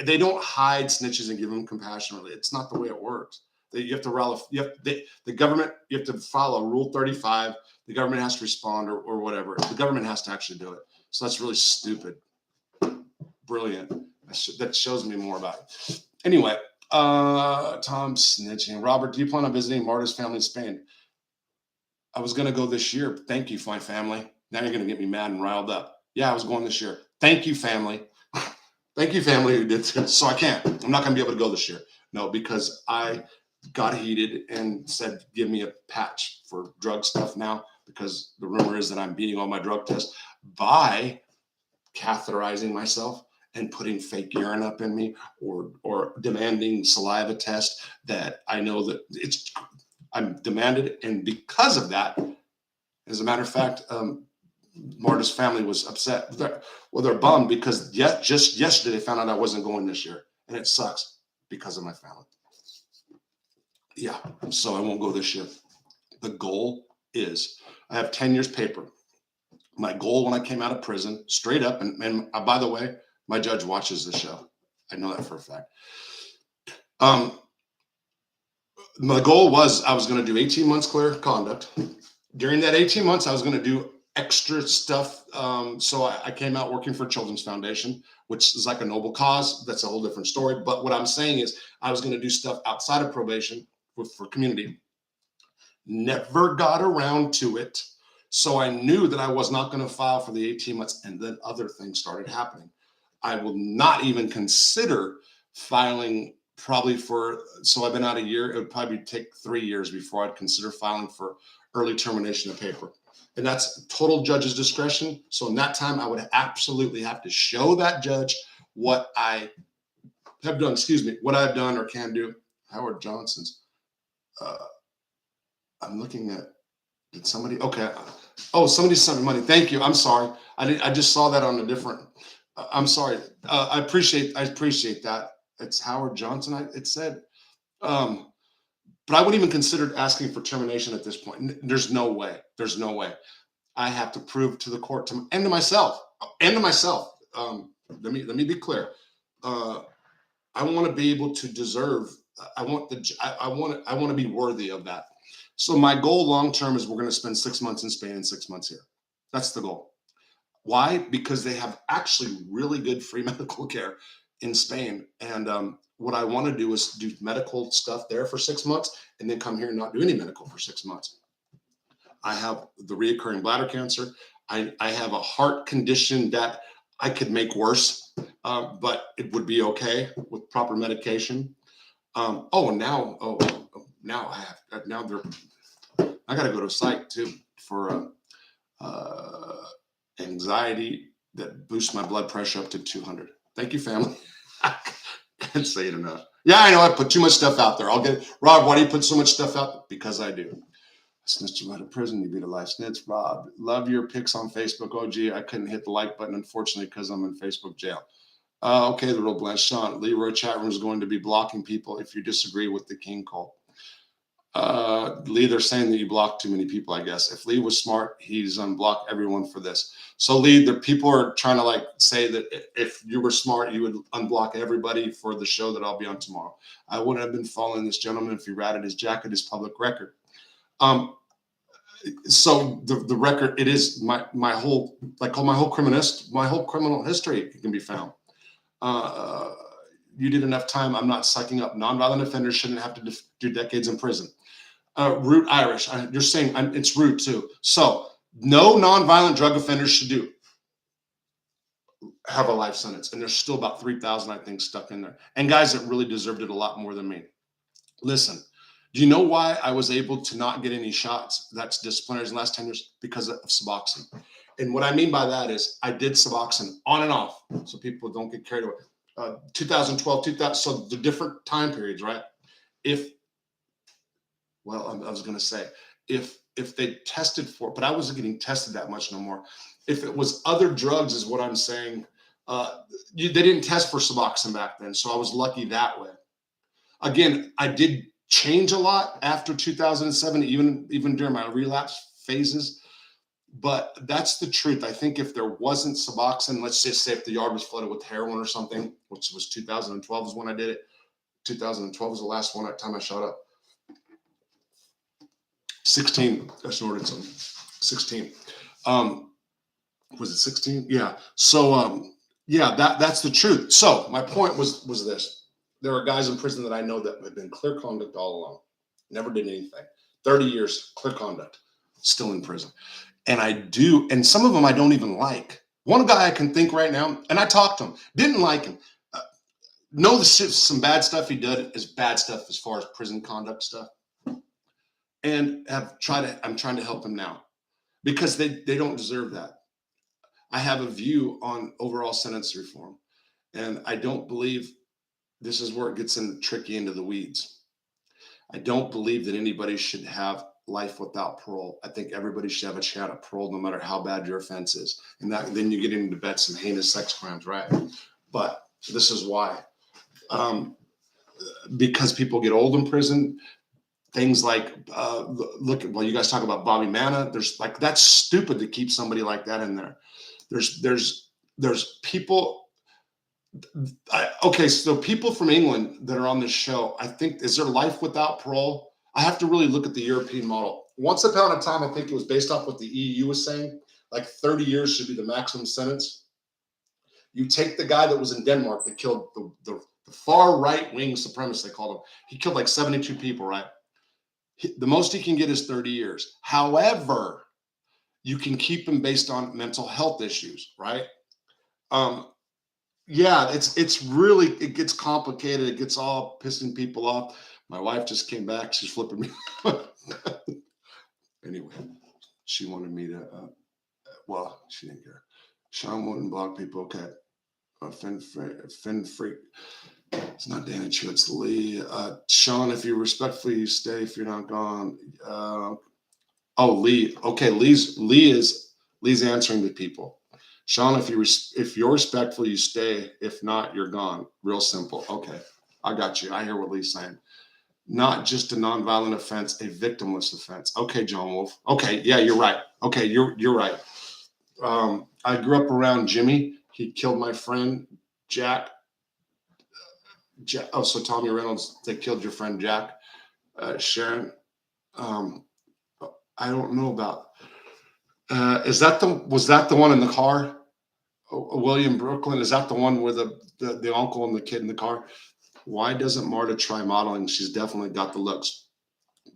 they don't hide snitches and give them compassion. Really, it's not the way it works. You have to the government. You have to file a Rule 35. The government has to respond or whatever. The government has to actually do it. So that's really stupid. Brilliant. That shows me more about it. Anyway, Tom snitching. Robert, do you plan on visiting Marta's family in Spain? I was going to go this year. Thank you, my family. Now you're going to get me mad and riled up. Yeah, I was going this year. Thank you, family. Thank you, family who did this. So I can't. I'm not going to be able to go this year. No, because I got heated and said, give me a patch for drug stuff now, because the rumor is that I'm beating all my drug tests by catheterizing myself and putting fake urine up in me or demanding saliva test that I know that I'm demanded. And because of that, as a matter of fact, Marta's family was upset. They're bummed because just yesterday they found out I wasn't going this year. And it sucks because of my family. Yeah, so I won't go this year. The goal is, I have 10 years paper. My goal when I came out of prison, straight up, and by the way, my judge watches the show. I know that for a fact. My goal was I was going to do 18 months clear conduct. During that 18 months, I was going to do extra stuff. So I came out working for Children's Foundation, which is like a noble cause. That's a whole different story. But what I'm saying is I was going to do stuff outside of probation for community. Never got around to it. So I knew that I was not going to file for the 18 months. And then other things started happening. I will not even consider filing probably for, so I've been out a year. It would probably take 3 years before I'd consider filing for early termination of paper. And that's total judge's discretion. So in that time, I would absolutely have to show that judge what I have done, what I've done or can do. Howard Johnson's. I'm looking at, did somebody, okay. Oh, somebody sent me money. Thank you. I'm sorry. I just saw that on a different, I'm sorry. I appreciate that. It's Howard Johnson. It said, but I wouldn't even consider asking for termination at this point. There's no way. There's no way. I have to prove to the court and to myself. Let me be clear. I want to be able to deserve. I want to be worthy of that. So my goal long term is we're going to spend 6 months in Spain and 6 months here. That's the goal. Why? Because they have actually really good free medical care in Spain. And what I want to do is do medical stuff there for 6 months and then come here and not do any medical for 6 months. I have the reoccurring bladder cancer. I have a heart condition that I could make worse, but it would be okay with proper medication. I got to go to a site too for anxiety that boosts my blood pressure up to 200. Thank you, family. I can't say it enough. Yeah, I know I put too much stuff out there. Rob, why do you put so much stuff out? Because I do. Snitched you out of prison, you beat a life snitch. Rob, love your pics on Facebook. Oh, gee, I couldn't hit the like button, unfortunately, because I'm in Facebook jail. Okay, the real Blanche. Sean, Leroy chat room is going to be blocking people if you disagree with the King call. Lee, they're saying that you blocked too many people, I guess. If Lee was smart, he's unblocked everyone for this. So Lee, the people are trying to say that if you were smart, you would unblock everybody for the show that I'll be on tomorrow. I wouldn't have been following this gentleman if he ratted his jacket as public record. So the record, it is my whole criminal history can be found. You did enough time. I'm not sucking up. Nonviolent offenders shouldn't have to do decades in prison. Root Irish. You're saying it's root too. So no nonviolent drug offenders should have a life sentence. And there's still about 3,000, I think, stuck in there. And guys that really deserved it a lot more than me. Listen, do you know why I was able to not get any shots? That's disciplinaries in the last 10 years because of Suboxone. And what I mean by that is I did Suboxone on and off, so people don't get carried away. 2012, 2000, so the different time periods, right? I was going to say, if they tested for, but I wasn't getting tested that much no more. If it was other drugs is what I'm saying. They didn't test for Suboxone back then, so I was lucky that way. Again, I did change a lot after 2007, even during my relapse phases. But that's the truth. I think if there wasn't Suboxone, let's just say if the yard was flooded with heroin or something, which was 2012 is when I did it. 2012 was the last time I shot up. 16, I snorted some. 16. Was it 16? Yeah. So that's the truth. So my point was this. There are guys in prison that I know that have been clear conduct all along. Never did anything. 30 years, clear conduct, still in prison. And some of them I don't even like. One guy I can think right now, and I talked to him, didn't like him. Know some bad stuff he did is bad stuff as far as prison conduct stuff. And I'm trying to help him now because they don't deserve that. I have a view on overall sentence reform, and I don't believe this is where it gets tricky into the weeds. I don't believe that anybody should have life without parole. I think everybody should have a shot at parole, no matter how bad your offense is. And then you get into some heinous sex crimes, right? But this is why. Because people get old in prison, things like, you guys talk about Bobby Manna. That's stupid to keep somebody like that in there. There's people. So people from England that are on this show, I think, is there life without parole? I have to really look at the European model. Once upon a time, I think it was based off what the EU was saying. like 30 years should be the maximum sentence. You take the guy that was in Denmark that killed the far right wing supremacist, they called him. He killed like 72 people, right? The most he can get is 30 years. However, you can keep him based on mental health issues, right? Yeah, it's really, it gets complicated. It gets all pissing people off. My wife just came back. She's flipping me. Anyway, she wanted me to, well, she didn't care. Sean wouldn't block people. Okay. Finn Freak. It's not Danichu, it's Lee. Sean, if you respectfully, you stay. If you're not gone. Oh, Lee. Okay, Lee's answering the people. Sean, if you're respectful, you stay. If not, you're gone. Real simple. Okay, I got you. I hear what Lee's saying. Not just a nonviolent offense, a victimless offense. Okay, John Wolf. Okay, yeah, you're right. Okay, you're right. I grew up around Jimmy. He killed my friend Jack. Oh, so Tommy Reynolds, they killed your friend Jack. Sharon. I don't know about. Was that the one in the car? William Brooklyn, is that the one with the uncle and the kid in the car? Why doesn't Marta try modeling? She's definitely got the looks.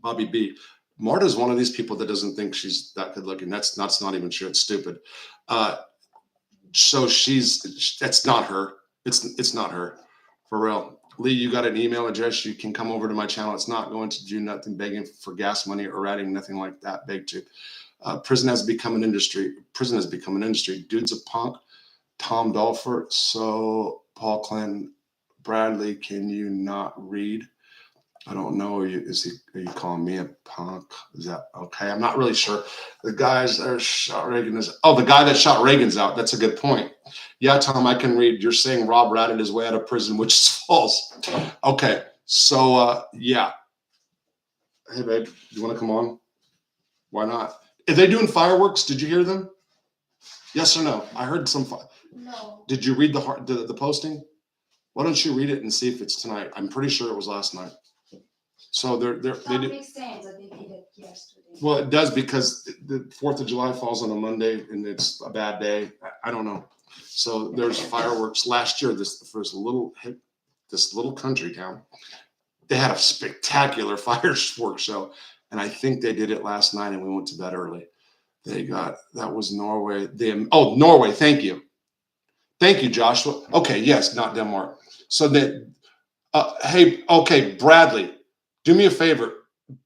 Bobby B. Marta's one of these people that doesn't think she's that good looking. That's not even true. It's stupid. So that's not her. It's not her. For real. Lee, you got an email address. You can come over to my channel. It's not going to do nothing begging for gas money or adding nothing like that. Beg to. Prison has become an industry. Dude's a punk. Tom Dolford. So Paul Clinton. Bradley, can you not read? I don't know. Are you calling me a punk? Is that okay? I'm not really sure. The guys that shot Reagan the guy that shot Reagan's out. That's a good point. Yeah, Tom, I can read. You're saying Rob ratted his way out of prison, which is false. Okay, so yeah. Hey, babe, you want to come on? Why not? Are they doing fireworks? Did you hear them? Yes or no? I heard some. No. Did you read the posting? Why don't you read it and see if it's tonight? I'm pretty sure it was last night. So they do. Makes sense that they did it yesterday. Well, it does because the 4th of July falls on a Monday and it's a bad day. I don't know. So there's fireworks last year. This little country town, they had a spectacular fireworks show, and I think they did it last night. And we went to bed early. That was Norway. Norway. Thank you, Joshua. Okay, yes, not Denmark. So hey, okay, Bradley, do me a favor.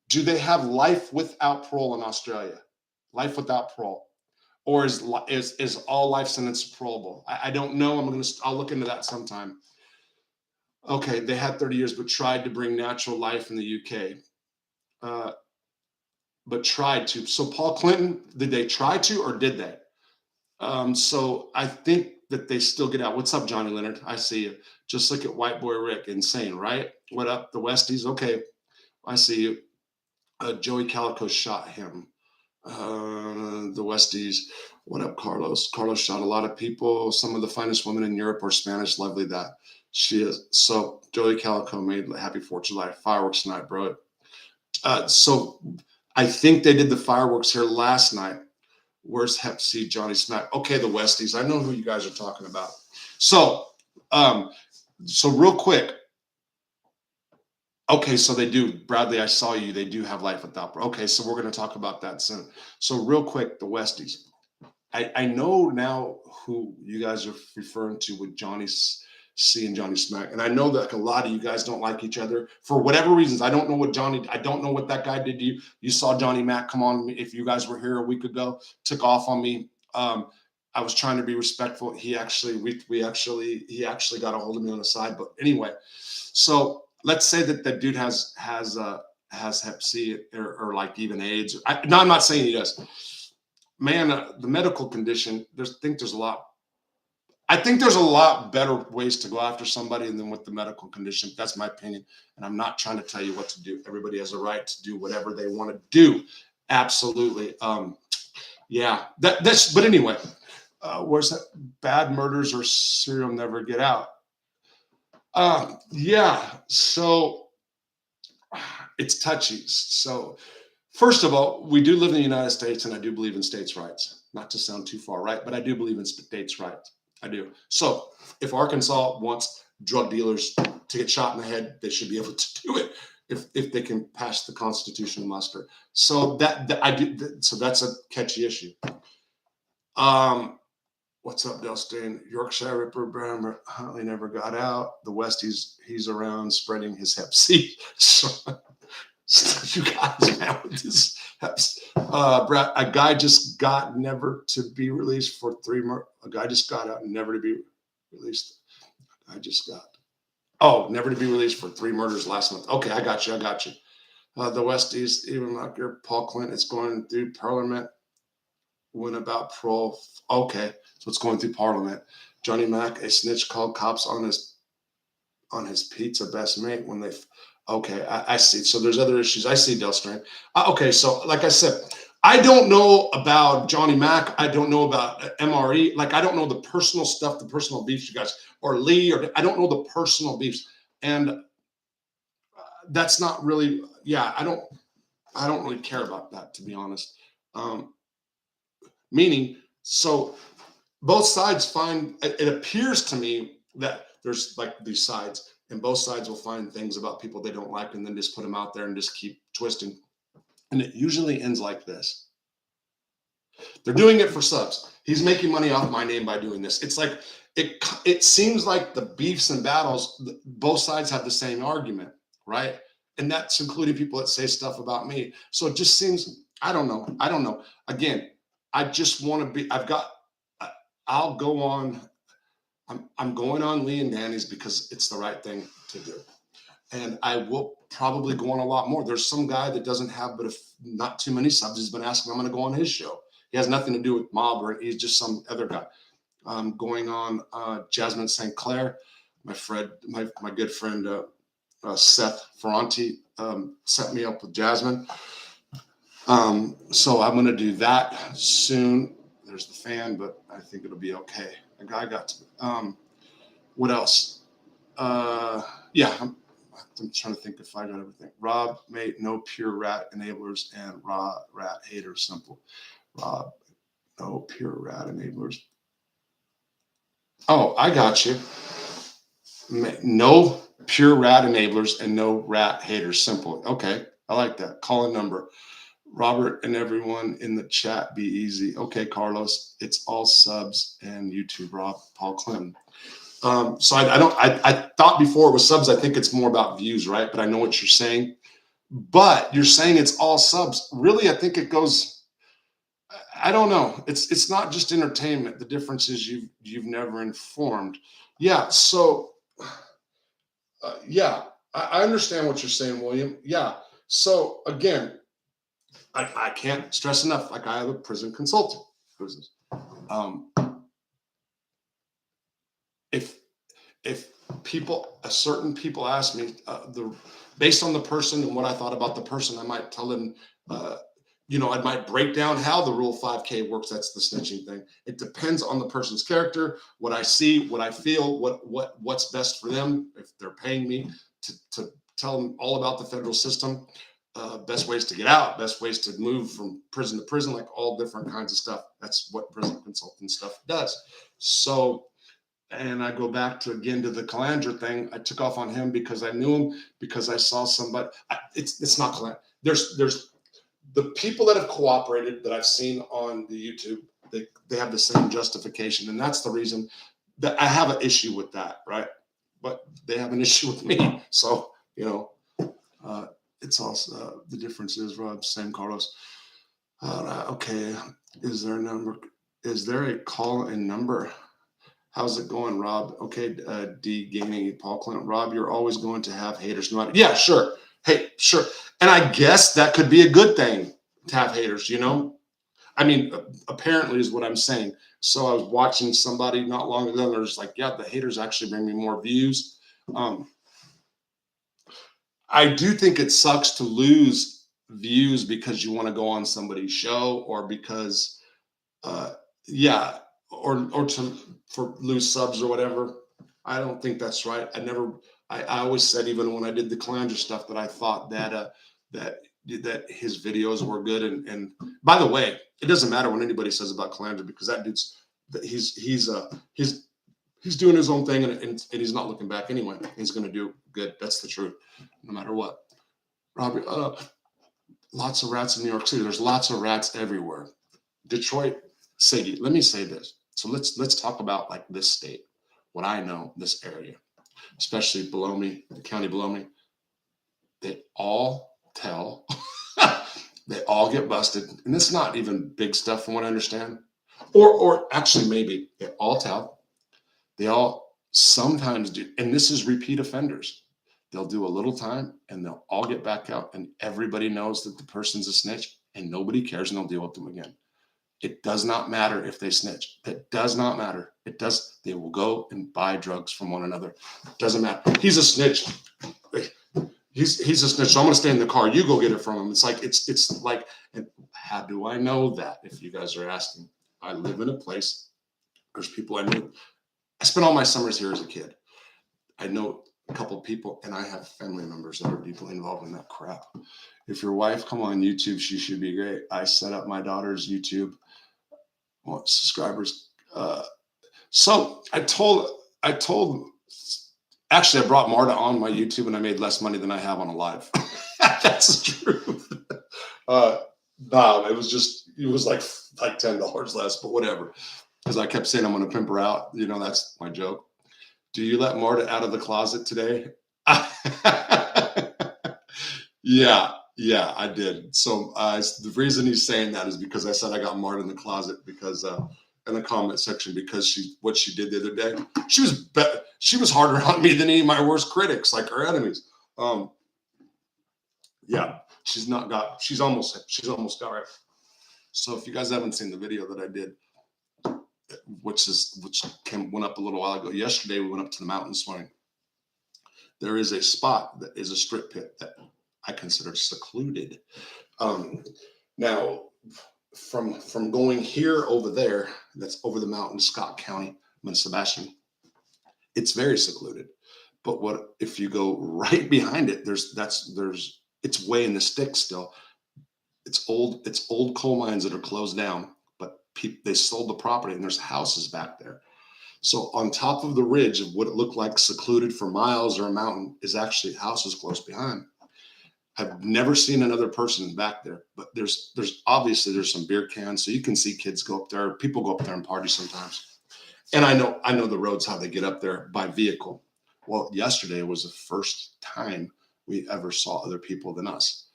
Do they have life without parole in Australia? Life without parole, or is all life sentence parolable? I don't know. I'll look into that sometime. Okay, they had 30 years, but tried to bring natural life in the UK. But tried to. So Paul Clinton, did they try to, or did they? So I think that they still get out. What's up, Johnny Leonard? I see you. Just look at White Boy Rick. Insane, right? What up, the Westies? Okay, I see you. Joey Calico shot him. The Westies. What up, Carlos? Carlos shot a lot of people. Some of the finest women in Europe are Spanish. Lovely that she is. So Joey Calico made Happy 4th of July fireworks tonight, bro. So I think they did the fireworks here last night. Where's Hep C, Johnny Smack? Okay, the Westies. I know who you guys are talking about. So real quick. Okay, so they do. Bradley, I saw you. They do have life without parole. Okay, so we're going to talk about that soon. So real quick, the Westies. I know now who you guys are referring to with Johnny C and Johnny Smack. And I know that a lot of you guys don't like each other for whatever reasons. I don't know what that guy did to you. You saw Johnny Mac come on me. If you guys were here a week ago, took off on me. I was trying to be respectful. He actually got a hold of me on the side. But anyway, so let's say that that dude has Hep C or like even AIDS. I'm not saying he does. Man, the medical condition. I think there's a lot better ways to go after somebody than with the medical condition. That's my opinion, and I'm not trying to tell you what to do. Everybody has a right to do whatever they want to do. Absolutely. Yeah. But anyway, where's that? Bad murders or serial never get out. Yeah. So it's touchy. So first of all, we do live in the United States, and I do believe in states' rights. not to sound too far right, but I do believe in states' rights. I do. So if Arkansas wants drug dealers to get shot in the head, they should be able to do it if they can pass the constitutional muster. So that I do. So that's a catchy issue. What's up, Delstein? Yorkshire Ripper Brown Huntley never got out. The Westies, he's around spreading his hep seed. So you guys, man, with this hep. Brad, a guy just got never to be released for 3 more. A guy just got out never to be released. I just got never to be released for 3 murders last month. Okay, I got you. The Westies, even like your Paul Clinton, it's going through Parliament. When about parole? Okay, so it's going through Parliament. Johnny Mack, a snitch, called cops on his pizza best mate when they. Okay, I see. So there's other issues. I see, Delstrain. Okay, so like I said, I don't know about Johnny Mack. I don't know about MRE. Like I don't know the personal stuff, the personal beefs you guys, or Lee, or I don't know the personal beefs, and that's not really. Yeah, I don't really care about that, to be honest. Meaning, so both sides find, it appears to me that there's like these sides, and both sides will find things about people they don't like and then just put them out there and just keep twisting. And it usually ends like this. They're doing it for subs. He's making money off my name by doing this. It's like, it seems like the beefs and battles, both sides have the same argument, right? And that's including people that say stuff about me. So it just seems, I don't know. Again, I just want to be, I'll go on, I'm going on Lee and Danny's because it's the right thing to do. And I will probably go on a lot more. There's some guy that doesn't have, but if not too many subs, he's been asking, I'm going to go on his show. He has nothing to do with mob, or he's just some other guy. Going on Jasmine St. Clair, my good friend Seth Ferranti set me up with Jasmine. So I'm going to do that soon. There's the fan, but I think it'll be okay. I got to. What else? Yeah, I'm trying to think if I got everything. Rob made no pure rat enablers and raw rat haters simple. Rob, no pure rat enablers. Oh, I got you. No pure rat enablers and no rat haters simple. Okay, I like that. Call a number. Robert and everyone in the chat, be easy. Okay, Carlos, it's all subs and YouTube. Rob, Paul Clinton. So I thought before it was subs. I think it's more about views, right? But I know what you're saying. But you're saying it's all subs. Really, I think it goes. I don't know. It's not just entertainment. The difference is you've never informed. Yeah. So yeah, I understand what you're saying, William. Yeah. So again, I can't stress enough. Like I have a prison consultant. If certain people ask me based on the person and what I thought about the person, I might tell them, I might break down how the Rule 5K works. That's the snitching thing. It depends on the person's character, what I see, what I feel, what's best for them. If they're paying me to tell them all about the federal system, best ways to get out, best ways to move from prison to prison, like all different kinds of stuff. That's what prison consultant stuff does. So, and I go back to the Calandra thing. I took off on him because I knew him, because I saw somebody. It's not Calandra. There's the people that have cooperated that I've seen on the YouTube. They have the same justification, and that's the reason that I have an issue with that, right? But they have an issue with me, so it's also the difference is Rob, same Carlos. Okay, is there a number? Is there a call-in number? How's it going, Rob? Okay, D Gaming, Paul Clinton. Rob, you're always going to have haters. No matter. Yeah, sure. Hey, sure. And I guess that could be a good thing to have haters, I mean, apparently is what I'm saying. So I was watching somebody not long ago, and they're just like, yeah, the haters actually bring me more views. I do think it sucks to lose views because you want to go on somebody's show, or because, for lose subs or whatever. I don't think that's right. I always said, even when I did the Calandra stuff, that I thought that that his videos were good. And by the way, it doesn't matter what anybody says about Calandra, because that dude's he's doing his own thing, and he's not looking back anyway. He's going to do good. That's the truth, no matter what. Robbie, lots of rats in New York City. There's lots of rats everywhere. Detroit City. Let me say this. So let's talk about like this state, what I know, this area, especially below me, the county below me. They all tell. They all get busted, and it's not even big stuff from what I understand. Or actually, maybe they all tell. They all sometimes do, and this is repeat offenders. They'll do a little time and they'll all get back out, and everybody knows that the person's a snitch, and nobody cares, and they'll deal with them again. It does not matter if they snitch. It does not matter. It does. They will go and buy drugs from one another. It doesn't matter. He's a snitch. He's a snitch. So I'm gonna stay in the car. You go get it from him. It's like. And how do I know that? If you guys are asking, I live in a place. There's people I know. I spent all my summers here as a kid. I know a couple of people, and I have family members that are deeply involved in that crap. If your wife come on YouTube, she should be great. I set up my daughter's YouTube subscribers. So I told. Actually, I brought Marta on my YouTube, and I made less money than I have on a live. That's the truth. No, it was like $10 less, but whatever. Because I kept saying I'm going to pimp her out. That's my joke. Do you let Marta out of the closet today? Yeah, I did. So the reason he's saying that is because I said I got Marta in the closet because in the comment section, because what she did the other day, she was harder on me than any of my worst critics, like her enemies. Yeah, she's almost got right. So if you guys haven't seen the video that I did, which went up a little while ago. Yesterday, we went up to the mountain swimming. There is a spot that is a strip pit that I consider secluded. Now, from going here over there, that's over the mountain, Scott County, Sebastian, it's very secluded. But what if you go right behind it? It's way in the sticks still. It's old coal mines that are closed down. They sold the property, and there's houses back there. So on top of the ridge of what it looked like secluded for miles or a mountain is actually houses close behind. I've never seen another person back there, but there's obviously some beer cans, so you can see kids go up there. People go up there and party sometimes. And I know the roads, how they get up there by vehicle. Well, yesterday was the first time we ever saw other people than us.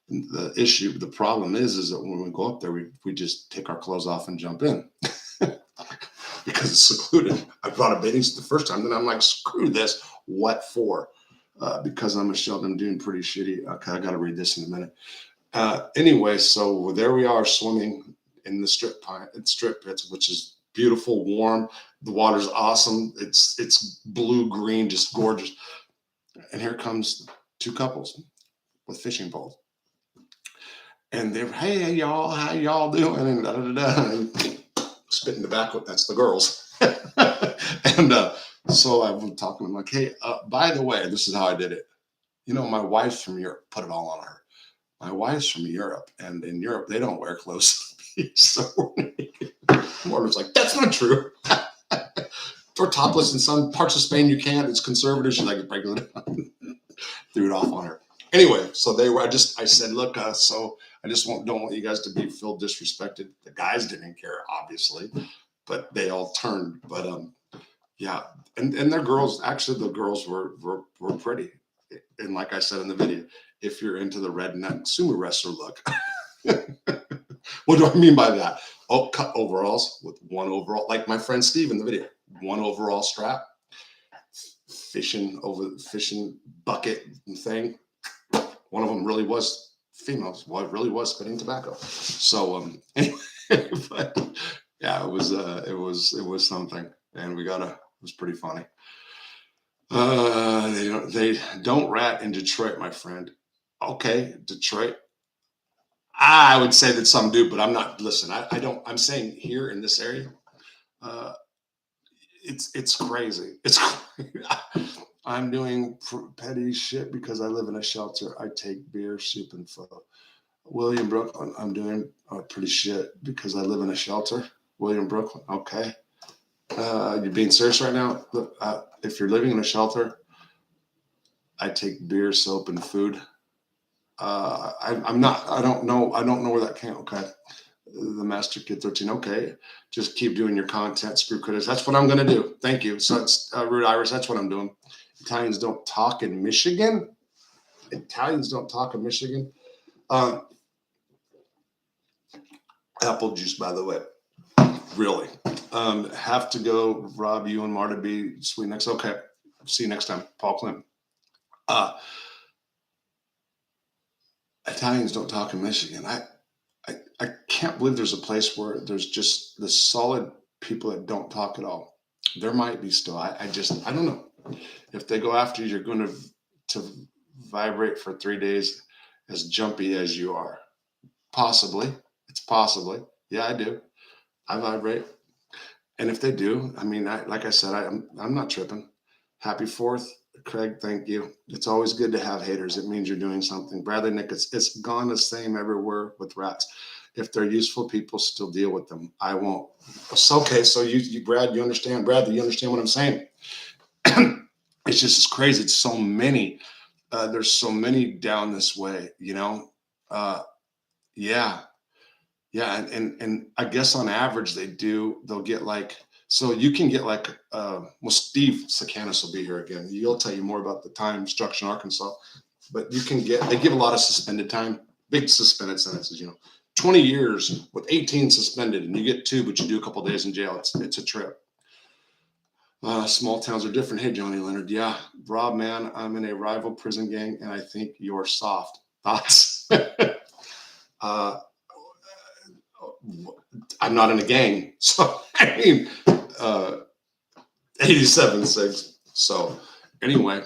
The problem is that when we go up there, we just take our clothes off and jump in because it's secluded. I brought a bathing suit the first time, then I'm like, screw this. What for? Because I'm a Sheldon doing pretty shitty. Okay, I got to read this in a minute. Anyway, so there we are swimming in the strip pits, which is beautiful, warm. The water's awesome. It's blue-green, just gorgeous. And here comes two couples with fishing poles. And they're, hey, y'all, how y'all doing? And da-da-da-da. And spitting tobacco, that's the girls. And so I'm talking, I'm like, hey, by the way, this is how I did it. My wife's from Europe, put it all on her. My wife's from Europe, and in Europe, they don't wear clothes. So Morgan's like, that's not true. We're topless in some parts of Spain, you can't. It's conservative. She's like, break it down. Threw it off on her. Anyway, so I said, look, so I just don't want you guys to feel disrespected. The guys didn't care, obviously, but they all turned. But yeah, and their girls, actually, the girls were pretty. And like I said in the video, if you're into the redneck sumo wrestler look, what do I mean by that? Oh, cut overalls with one overall, like my friend Steve in the video, one overall strap, fishing bucket thing. One of them really was females. Well, it really was spitting tobacco. So anyway, but yeah, it was something, and it was pretty funny. They don't rat in Detroit, my friend. Okay, Detroit. I would say that some do, but I'm not. Listen, I don't. I'm saying here in this area, it's crazy. I'm doing petty shit because I live in a shelter. I take beer, soup, and pho. William Brooklyn, I'm doing pretty shit because I live in a shelter. William Brooklyn, okay. You're being serious right now? Look, if you're living in a shelter, I take beer, soap, and food. I'm not. I don't know. I don't know where that came. Okay, the Master Kid 13. Okay, just keep doing your content. Screw critics. That's what I'm gonna do. Thank you. So it's Rude Iris. That's what I'm doing. Italians don't talk in Michigan. Italians don't talk in Michigan. Uh, apple juice, by the way. Really. Have to go. Rob, you and Marta be sweet next. Okay. See you next time. Paul Clem. Uh, Italians don't talk in Michigan. I can't believe there's a place where there's just the solid people that don't talk at all. There might be still. I don't know. If they go after you, you're going to vibrate for 3 days as jumpy as you are. Possibly. It's possibly. Yeah, I do. I vibrate. And if they do, I mean, like I said, I'm not tripping. Happy 4th, Craig. Thank you. It's always good to have haters. It means you're doing something. Bradley Nick, it's gone the same everywhere with rats. If they're useful, people still deal with them. I won't. So, okay, so you Brad, you understand? Bradley, you understand what I'm saying? It's just it's crazy. It's so many. There's so many down this way. Uh, yeah. Yeah, and I guess on average they'll get like, so you can get like well, Steve Sakanis will be here again. He'll tell you more about the time structure in Arkansas, but they give a lot of suspended time, big suspended sentences, 20 years with 18 suspended, and you get 2, but you do a couple days in jail. It's a trip. Small towns are different. Hey, Johnny Leonard. Yeah, Rob, man, I'm in a rival prison gang, and I think you're soft. Thoughts? uh, I'm not in a gang. So, I mean, 87.6. So, anyway,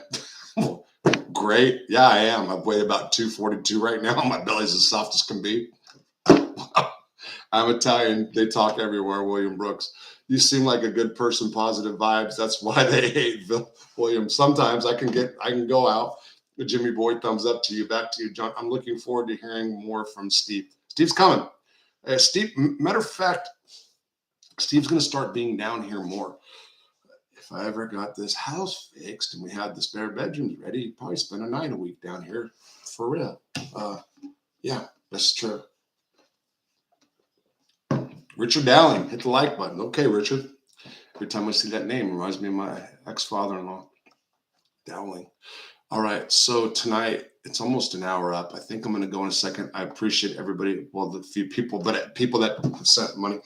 great. Yeah, I am. I weigh about 242 right now. My belly's as soft as can be. I'm Italian. They talk everywhere, William Brooks. You seem like a good person, positive vibes. That's why they hate William. Sometimes I can go out. Jimmy Boy, thumbs up to you. Back to you, John. I'm looking forward to hearing more from Steve. Steve's coming. Steve, matter of fact, Steve's going to start being down here more. If I ever got this house fixed and we had the spare bedrooms ready, you'd probably spend a night a week down here for real. Yeah, that's true. Richard Dowling, hit the like button. Okay, Richard. Every time I see that name, it reminds me of my ex-father-in-law, Dowling. All right, so tonight, it's almost an hour up. I think I'm going to go in a second. I appreciate everybody, well, the few people, but people that have sent money.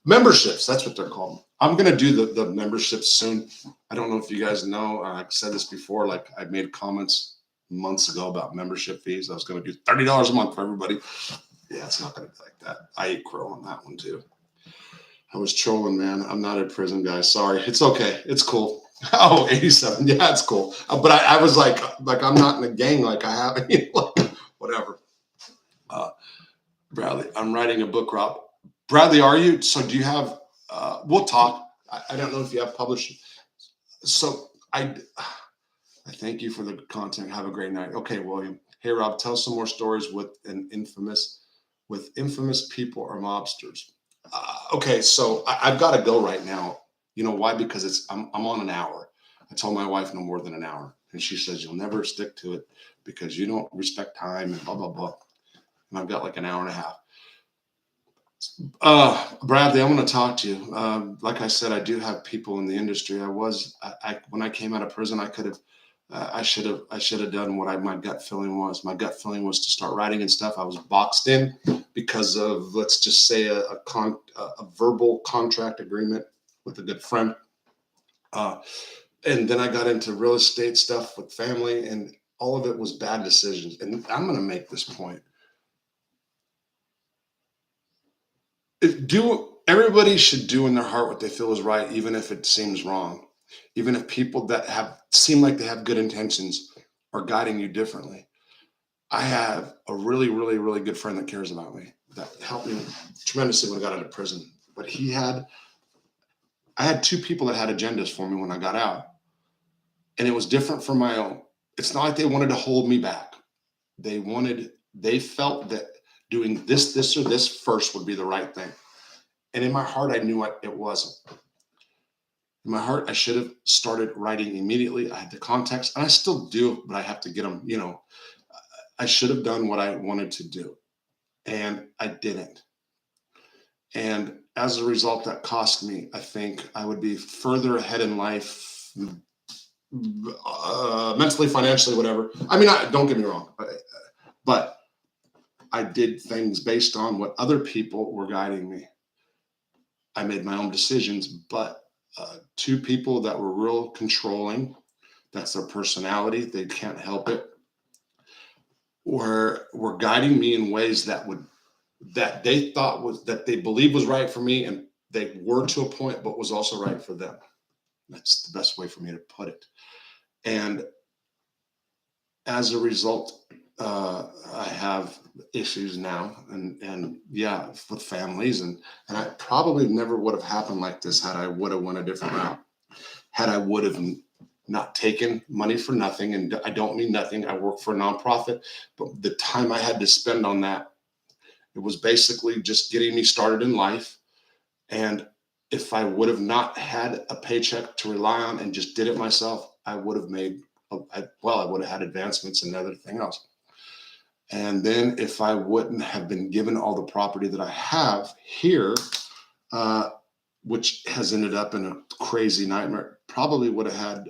Memberships, that's what they're called. I'm going to do the memberships soon. I don't know if you guys know. I've said this before. Like, I made comments months ago about membership fees. I was going to do $30 a month for everybody. Yeah, it's not going to be like that. I ate crow on that one, too. I was trolling, man. I'm not a prison guy. Sorry. It's okay. It's cool. Oh, 87. Yeah, it's cool. But I was like I'm not in a gang like I have. Whatever. Bradley, I'm writing a book, Rob. Bradley, are you? So do you have, we'll talk. I don't know if you have published. So I thank you for the content. Have a great night. Okay, William. Hey, Rob, tell some more stories with infamous people or mobsters. Okay, so I've got to go right now. You know why? Because I'm on an hour. I told my wife no more than an hour, and she says you'll never stick to it because you don't respect time and blah blah blah. And I've got like an hour and a half. Bradley, I want to talk to you. Like I said, I do have people in the industry. When I came out of prison, I could have. I should have done what my gut feeling was. My gut feeling was to start writing and stuff. I was boxed in because of, let's just say, a verbal contract agreement with a good friend. And then I got into real estate stuff with family, and all of it was bad decisions. And I'm going to make this point. Everybody should do in their heart what they feel is right, even if it seems wrong. Even if people that seem like they have good intentions are guiding you differently. I have a really, really, really good friend that cares about me, that helped me tremendously when I got out of prison. But I had 2 people that had agendas for me when I got out. And it was different from my own. It's not like they wanted to hold me back. They felt that doing this, or this first would be the right thing. And in my heart, I knew it wasn't. In my heart, I should have started writing immediately. I had the context, and I still do, but I have to get them, I should have done what I wanted to do, and I didn't. And as a result, that cost me. I think I would be further ahead in life, mentally, financially, whatever. I mean, don't get me wrong, but I did things based on what other people were guiding me. I made my own decisions, but two people that were real controlling, that's their personality, they can't help it, were guiding me in ways that they thought was, that they believed was right for me, and they were to a point, but was also right for them. That's the best way for me to put it. And as a result, I have issues now, and yeah, with families, and I probably never would have happened like this had I would have went a different route. Had I would have not taken money for nothing, and I don't mean nothing. I work for a nonprofit, but the time I had to spend on that, it was basically just getting me started in life. And if I would have not had a paycheck to rely on and just did it myself, I would have made, I would have had advancements and everything else. And then if I wouldn't have been given all the property that I have here, which has ended up in a crazy nightmare, probably would have had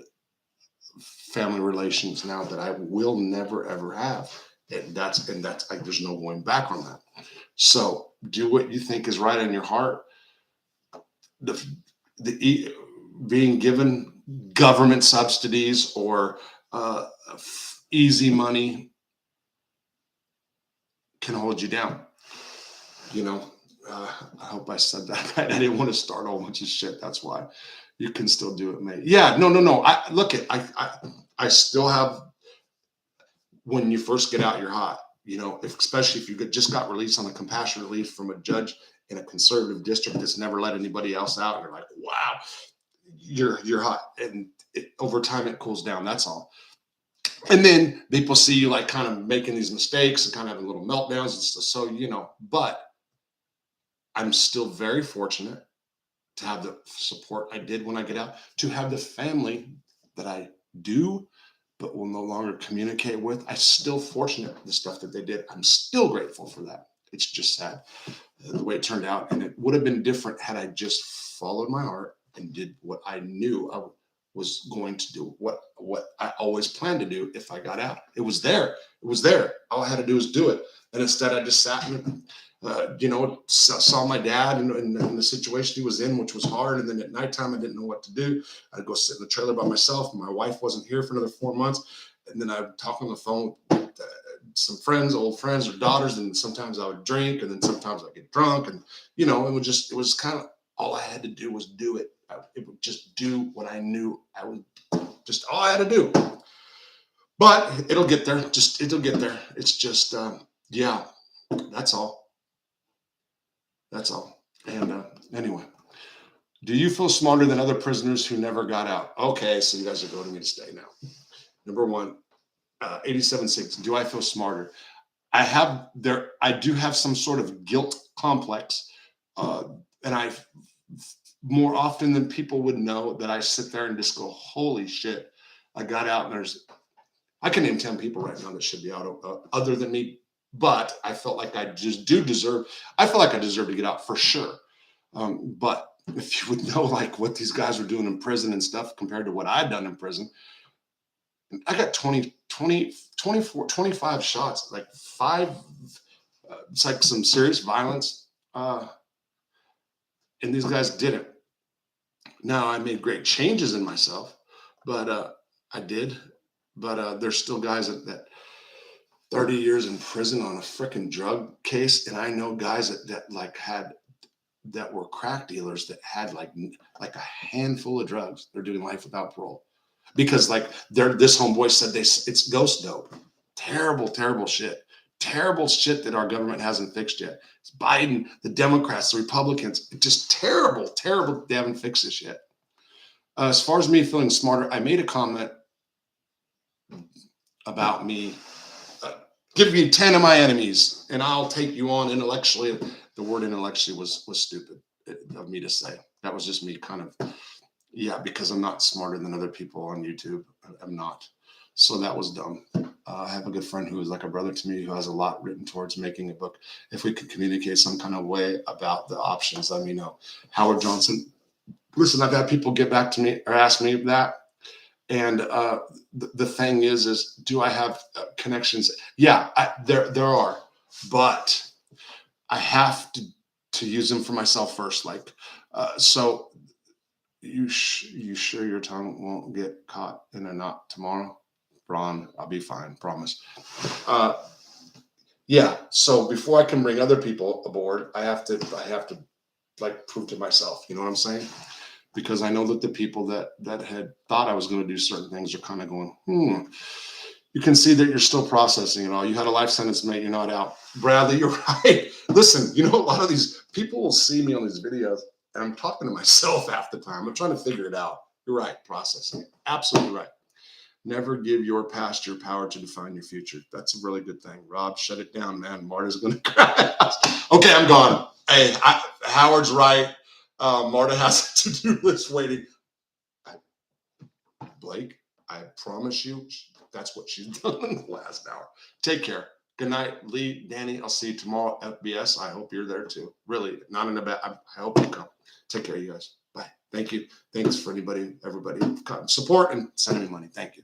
family relations now that I will never, ever have. And that's like, there's no going back on that. So do what you think is right in your heart. Being given government subsidies or easy money can hold you down. I hope I said that right. I didn't want to start a whole bunch of shit. That's why. You can still do it, mate. Yeah, no. I still have, when you first get out, you're hot. Especially if you just got released on a compassionate release from a judge in a conservative district that's never let anybody else out. You're like, wow, you're hot. And over time it cools down. That's all. And then people see you like kind of making these mistakes and kind of having little meltdowns and stuff. So, but I'm still very fortunate to have the support I did when I get out, to have the family that I do, but will no longer communicate with. I'm still fortunate with the stuff that they did. I'm still grateful for that. It's just sad the way it turned out. And it would have been different had I just followed my heart and did what I knew I was going to do, what I always planned to do if I got out. It was there. All I had to do was do it. And instead I just sat and saw my dad and the situation he was in, which was hard. And then at nighttime, I didn't know what to do. I'd go sit in the trailer by myself. My wife wasn't here for another 4 months. And then I would talk on the phone with some friends, old friends or daughters. And sometimes I would drink, and then sometimes I'd get drunk. And, it was kind of all I had to do was do it. It would just do what I knew just all I had to do. But it'll get there. It'll get there. It's just, yeah, that's all. That's all. And anyway, do you feel smarter than other prisoners who never got out? Okay, so you guys are voting me to stay now. Number one, 87.6. Do I feel smarter? I do have some sort of guilt complex, and I, more often than people would know, that I sit there and just go, holy shit, I got out. And I can name 10 people right now that should be out other than me. But I felt like I feel like I deserve to get out for sure. But if you would know like what these guys were doing in prison and stuff compared to what I'd done in prison, I got 24, 25 shots, like 5, it's like some serious violence. And these guys didn't. Now I made great changes in myself, but I did. But there's still guys that 30 years in prison on a freaking drug case. And I know guys that were crack dealers that had like a handful of drugs. They're doing life without parole because this homeboy said it's ghost dope. Terrible, terrible shit. Terrible shit that our government hasn't fixed yet. It's Biden, the Democrats, the Republicans, just terrible, terrible. They haven't fixed this yet. As far as me feeling smarter, I made a comment about me Give me 10 of my enemies and I'll take you on intellectually. The word intellectually was stupid of me to say. That was just me kind of, yeah, because I'm not smarter than other people on YouTube. I'm not. So that was dumb. I have a good friend who is like a brother to me who has a lot written towards making a book. If we could communicate some kind of way about the options, let me know. Howard Johnson. Listen, I've had people get back to me or ask me that. And the thing is do I have connections? Yeah, there are, but I have to use them for myself first. Like, so you sure your tongue won't get caught in a knot tomorrow? Ron, I'll be fine, promise. Uh, yeah. So before I can bring other people aboard, I have to like prove to myself. You know what I'm saying? Because I know that the people that had thought I was going to do certain things are kind of going, You can see that you're still processing it all. You had a life sentence, mate. You're not out. Bradley, you're right. Listen, a lot of these people will see me on these videos, and I'm talking to myself half the time. I'm trying to figure it out. You're right, processing it. Absolutely right. Never give your past your power to define your future. That's a really good thing. Rob, shut it down, man. Marta's going to cry. Okay, I'm gone. Hey, Howard's right. Marta has a to-do list waiting. Blake, I promise you, that's what she's done in the last hour. Take care. Good night, Lee, Danny. I'll see you tomorrow at FBS. I hope you're there too. Really, not in a bad. I hope you come. Take care, you guys. Bye. Thank you. Thanks for everybody support and sending me money. Thank you.